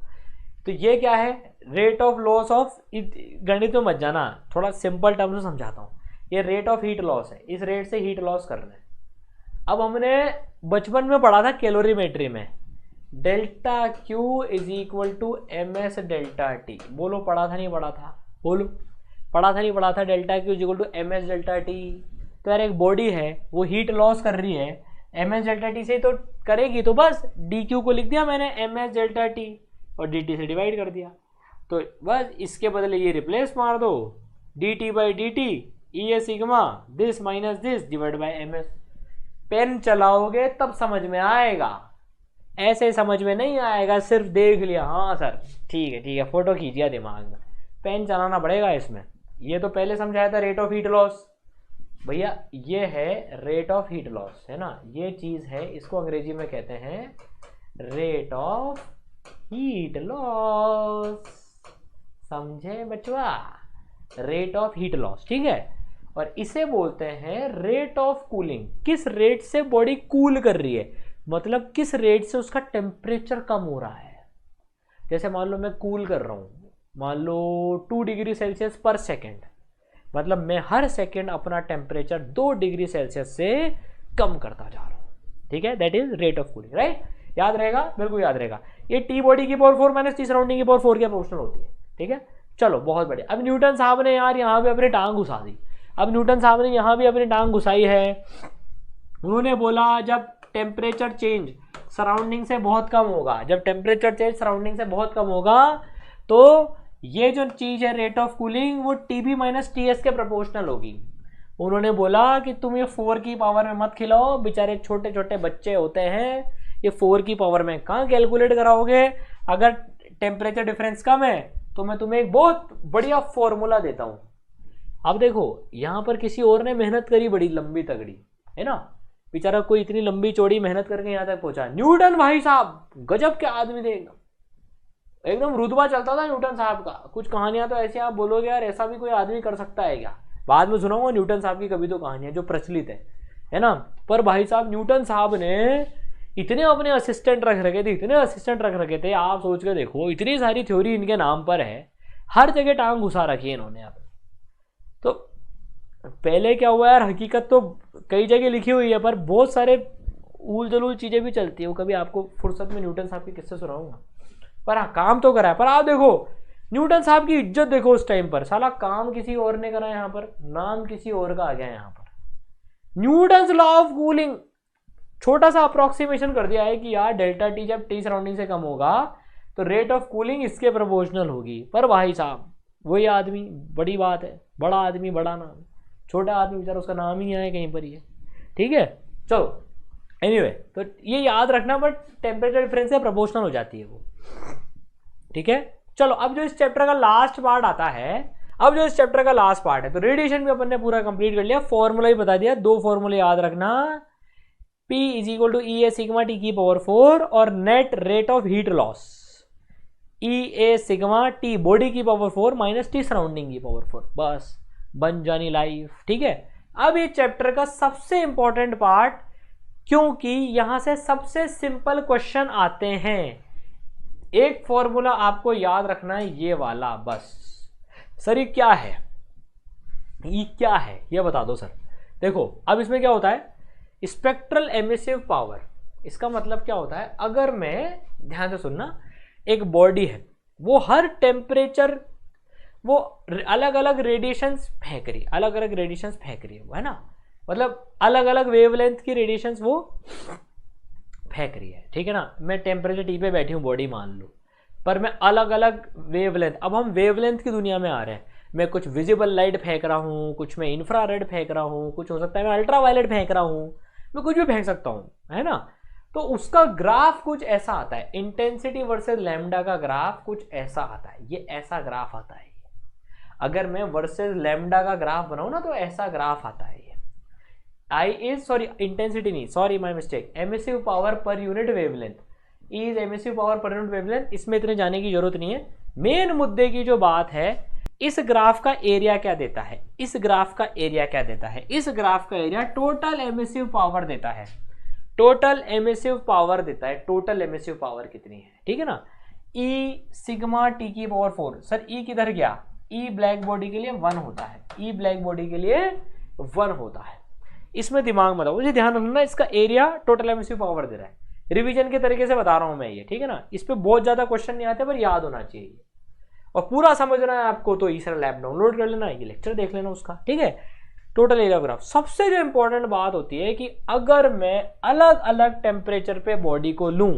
तो ये क्या है, रेट ऑफ लॉस ऑफ, गणित में मत जाना, थोड़ा सिंपल टर्म्स में समझाता हूँ। ये रेट ऑफ हीट लॉस है, इस रेट से हीट लॉस करना है। अब हमने बचपन में पढ़ा था कैलोरीमेट्री में, delta Q is equal to M S delta T. बोलो पढ़ा था नहीं पढ़ा था? बोलो पढ़ा था नहीं पढ़ा था? Delta Q is equal to M S delta T. तो यार एक बॉडी है वो हीट लॉस कर रही है, एम एस डेल्टा टी से तो करेगी, तो बस डी क्यू को लिख दिया मैंने एम एस डेल्टा टी और डी टी से डिवाइड कर दिया। तो बस इसके बदले ये रिप्लेस मार दो, D T by D T E A sigma this minus this divide by M S. Pen चलाओगे तब समझ में आएगा, ऐसे समझ में नहीं आएगा, सिर्फ देख लिया हाँ सर ठीक है फोटो खींचिया दिमाग में, पेन चलाना पड़ेगा इसमें। ये तो पहले समझाया था रेट ऑफ हीट लॉस, भैया ये है रेट ऑफ हीट लॉस, है ना, ये चीज है, इसको अंग्रेजी में कहते हैं रेट ऑफ हीट लॉस। समझे बचवा? रेट ऑफ हीट लॉस, ठीक है। और इसे बोलते हैं रेट ऑफ कूलिंग। किस रेट से बॉडी कूल कर रही है, मतलब किस रेट से उसका टेम्परेचर कम हो रहा है। जैसे मान लो मैं कूल कर रहा हूँ, मान लो 2 डिग्री सेल्सियस पर सेकेंड, मतलब मैं हर सेकेंड अपना टेम्परेचर 2 डिग्री सेल्सियस से कम करता जा रहा हूँ, ठीक है, that is rate of cooling, right. याद रहेगा, बिल्कुल याद रहेगा। ये टी बॉडी की पावर 4 माइनस टी सराउंडिंग की पावर 4 के प्रोपोर्शनल होती है, ठीक है। चलो बहुत बढ़िया। अब न्यूटन साहब ने यार यहाँ पे अपनी टांग घुसा दी। अब न्यूटन साहब ने यहाँ भी अपनी टांग घुसाई है। उन्होंने बोला जब टेम्परेचर चेंज सराउंडिंग से बहुत कम होगा, जब टेम्परेचर चेंज सराउंडिंग से बहुत कम होगा, तो ये जो चीज है रेट ऑफ कूलिंग वो टीबी माइनस टीएस के प्रोपोर्शनल होगी। उन्होंने बोला कि तुम ये 4 की पावर में मत खिलाओ, बेचारे छोटे छोटे बच्चे होते हैं, ये 4 की पावर में कहाँ कैलकुलेट कराओगे। अगर टेम्परेचर डिफरेंस कम है तो मैं तुम्हें एक बहुत बढ़िया फॉर्मूला देता हूँ। अब देखो यहाँ पर किसी और ने मेहनत करी बड़ी लंबी तगड़ी, है ना, बेचारा कोई इतनी लंबी चौड़ी मेहनत करके यहाँ तक पहुंचा। न्यूटन भाई साहब गजब के आदमी थे, एकदम रुतबा चलता था न्यूटन साहब का। कुछ कहानियां तो ऐसी आप बोलोगे यार ऐसा भी कोई आदमी कर सकता है क्या। बाद में सुनाऊंगा न्यूटन साहब की कभी तो कहानियां जो प्रचलित है ना। पर भाई साहब न्यूटन साहब ने इतने अपने असिस्टेंट रख रखे थे, इतने असिस्टेंट रख रखे थे, आप सोच के देखो, इतनी सारी थ्योरी इनके नाम पर है, हर जगह टांग घुसा रखी है इन्होंने। अब तो पहले क्या हुआ यार, हकीकत तो कई जगह लिखी हुई है पर बहुत सारे उल जलूल चीजें भी चलती है, वो कभी आपको फुर्सत में न्यूटन साहब के किस्से सुनाऊंगा। पर हाँ काम तो करा है। पर आप देखो न्यूटन साहब की इज्जत देखो उस टाइम पर, साला काम किसी और ने करा, यहाँ पर नाम किसी और का आ गया। यहाँ पर न्यूटन्स लॉ ऑफ कूलिंग छोटा सा अप्रोक्सीमेशन कर दिया है कि यार डेल्टा टी जब टी सराउंडिंग से कम होगा तो रेट ऑफ कूलिंग इसके प्रोपोर्शनल होगी। पर भाई साहब वही आदमी, बड़ी बात है, बड़ा आदमी बड़ा नाम, छोटा आदमी बेचारा उसका नाम ही आए कहीं पर ही है, ठीक है। चलो एनीवे तो ये याद रखना, बट टेम्परेचर डिफरेंस से प्रोपोर्शनल हो जाती है वो, ठीक है। चलो अब जो इस चैप्टर का लास्ट पार्ट आता है, तो रेडिएशन भी अपन ने पूरा कंप्लीट कर लिया, फॉर्मूला ही बता दिया, 2 फॉर्मूले याद रखना, P is equal to E A sigma T की पावर 4 और net rate of heat loss E A sigma T body की पावर 4 माइनस टी सराउंडिंग की पावर 4, बस बन जानी लाइफ, ठीक है। अब ये चैप्टर का सबसे इंपॉर्टेंट पार्ट, क्योंकि यहां से सबसे सिंपल क्वेश्चन आते हैं। एक फॉर्मूला आपको याद रखना है ये वाला, बस। सर ये क्या है, ये बता दो सर। देखो अब इसमें क्या होता है, स्पेक्ट्रल एमिसिव पावर, इसका मतलब क्या होता है, अगर मैं, ध्यान से सुनना, एक बॉडी है वो हर टेम्परेचर वो अलग अलग रेडिएशंस फेंक रही है, वो है ना, मतलब अलग अलग वेवलेंथ की रेडिएशंस वो फेंक रही है, ठीक है ना। मैं टेम्परेचर टी पे बैठी हूँ बॉडी मान लो, पर मैं अलग अलग वेवलेंथ, अब हम वेवलेंथ की दुनिया में आ रहे हैं, मैं कुछ विजिबल लाइट फेंक रहा हूँ, कुछ मैं इंफ्रारेड फेंक रहा हूँ, कुछ हो सकता है मैं अल्ट्रा वायलेट फेंक रहा हूँ, मैं कुछ भी फेंक सकता हूँ, है ना। तो उसका ग्राफ कुछ ऐसा आता है, इंटेंसिटी वर्सेस लैम्डा का ग्राफ कुछ ऐसा आता है, ये ऐसा ग्राफ आता है। अगर मैं वर्सेस लैम्डा का ग्राफ बनाऊँ ना तो ऐसा ग्राफ आता है। I is, sorry, इंटेंसिटी नहीं, sorry my mistake, emissive power per unit wavelength, is emissive power per unit wavelength, इसमें इतने जाने की जरूरत नहीं है। मेन मुद्दे की जो बात है, इस ग्राफ का एरिया क्या देता है, इस ग्राफ का एरिया टोटल एमिसिव पावर देता है, टोटल एमिसिव पावर कितनी है, ठीक है ना। ई सिग्मा टी की पावर 4, सर ई किधर गया, ई ब्लैक बॉडी के लिए 1 होता है, इसमें दिमाग में मुझे ध्यान रखना, इसका एरिया टोटल एमिसिव पावर दे रहा है, रिवीजन के तरीके से बता रहा हूं मैं ये, ठीक है ना। इस पे बहुत ज्यादा क्वेश्चन नहीं आते पर याद होना चाहिए और पूरा समझना है आपको तो ईसरा लैब डाउनलोड कर लेना, ये लेक्चर देख लेना उसका, ठीक है। टोटल एरिया ग्राफ सबसे जो इंपॉर्टेंट बात होती है कि अगर मैं अलग अलग टेम्परेचर पे बॉडी को लूं,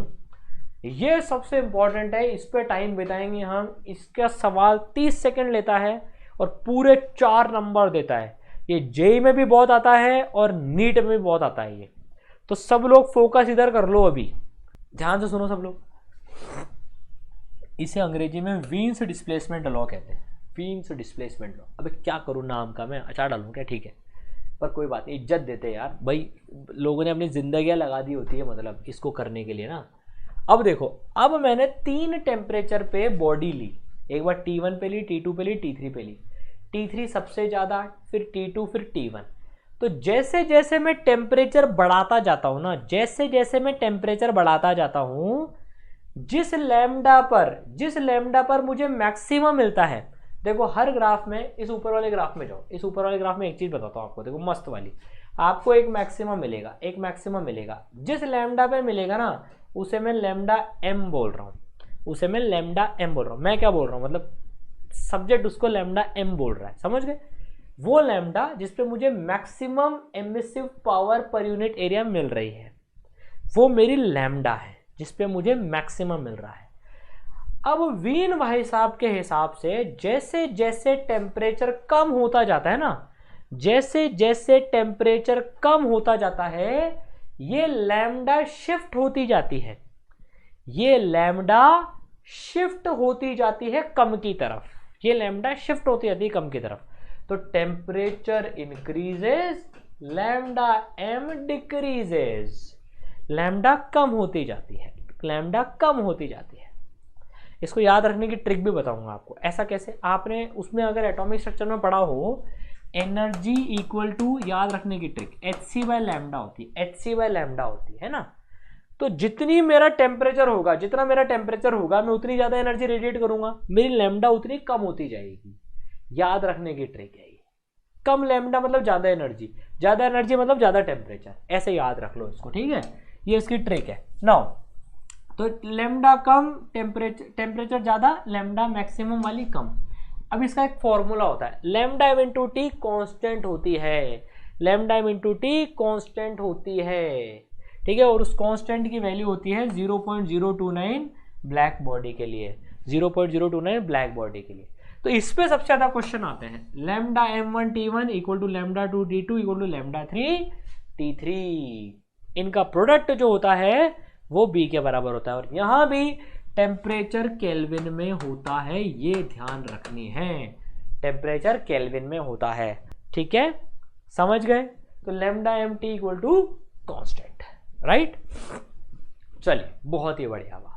ये सबसे इंपॉर्टेंट है, इस पे टाइम बिताएंगे हम। इसका सवाल 30 सेकंड लेता है और पूरे 4 नंबर देता है। ये जेई में भी बहुत आता है और नीट में भी बहुत आता है ये, तो सब लोग फोकस इधर कर लो, अभी ध्यान से सुनो सब लोग। इसे अंग्रेजी में वीन्स डिस्प्लेसमेंट लॉ कहते हैं, वीन्स डिस्प्लेसमेंट लॉ। अबे क्या करूँ, नाम का मैं अचार डालूँ क्या, ठीक है, पर कोई बात नहीं, इज्जत देते यार भाई, लोगों ने अपनी जिंदगियां लगा दी होती है मतलब इसको करने के लिए ना। अब देखो, अब मैंने 3 टेम्परेचर पे बॉडी ली, एक बार T1 पे ली, T2 पे ली, T3 पे ली। T3 सबसे ज़्यादा, फिर T2, फिर T1। तो जैसे जैसे मैं टेम्परेचर बढ़ाता जाता हूँ ना, जैसे जैसे मैं टेम्परेचर बढ़ाता जाता हूँ, जिस लैम्डा पर मुझे मैक्सिमम मिलता है, देखो हर ग्राफ में, इस ऊपर वाले ग्राफ में जाओ, इस ऊपर वाले ग्राफ में एक चीज़ बताता हूँ आपको, देखो मस्त वाली, आपको एक मैक्सिमम मिलेगा, एक मैक्सिमम मिलेगा। जिस लैम्डा पे मिलेगा ना, उसे मैं लैम्डा एम बोल रहा हूँ, उसे मैं लैम्डा एम बोल रहा हूँ। मैं क्या बोल रहा हूँ, मतलब सब्जेक्ट उसको लैम्डा एम बोल रहा है, समझ गए। वो लैम्डा जिसपे मुझे maximum emissive power per unit area मिल रही है, वो मेरी लैम्डा है जिसपे मुझे मैक्सिमम मिल रहा है। अब वीन भाई साहब के हिसाब से जैसे जैसे टेम्परेचर कम होता जाता है ना, जैसे जैसे टेम्परेचर कम होता जाता है, ये लैम्डा शिफ्ट होती जाती है, ये लैम्डा शिफ्ट होती जाती है कम की तरफ, ये लैम्डा शिफ्ट होती जाती है कम की तरफ। तो temperature increases, lambda M decreases, lambda कम होती जाती है, लैम्डा कम होती जाती है। इसको याद रखने की ट्रिक भी बताऊंगा आपको। ऐसा कैसे, आपने उसमें अगर एटॉमिक स्ट्रक्चर में पढ़ा हो, एनर्जी इक्वल टू, याद रखने की ट्रिक hc बाय लैम्डा होती है, hc बाय लैम्डा होती है ना। तो जितनी मेरा टेम्परेचर होगा, जितना मेरा टेम्परेचर होगा, मैं उतनी ज्यादा एनर्जी रेडिएट करूंगा, मेरी लैम्डा उतनी कम होती जाएगी। याद रखने की ट्रिक है ये, कम लैम्डा मतलब ज्यादा एनर्जी मतलब ज्यादा टेम्परेचर, ऐसे याद रख लो इसको, ठीक है, ये इसकी ट्रिक है। नाउ तो लैम्डा कम, टेम्परेचर ज्यादा, लैम्डा मैक्सिमम वाली कम। अब इसका एक फॉर्मूला होता है, lambda M into T constant होती है, lambda M into T constant होती है, ठीक है। और उस कॉन्स्टेंट की वैल्यू होती है 0.029 ब्लैक बॉडी के लिए, 0.029 ब्लैक बॉडी के लिए। तो इस पे सबसे ज्यादा क्वेश्चन आते हैं, lambda m1 t1 equal to lambda 2 t2 equal to lambda 3 t3। इनका प्रोडक्ट जो होता है वो B के बराबर होता है, और यहां भी टेम्परेचर केल्विन में होता है, ये ध्यान रखनी है, टेम्परेचर केल्विन में होता है, ठीक है, समझ गए। तो lambda M T equal to constant, right. चलिए बहुत ही बढ़िया बात।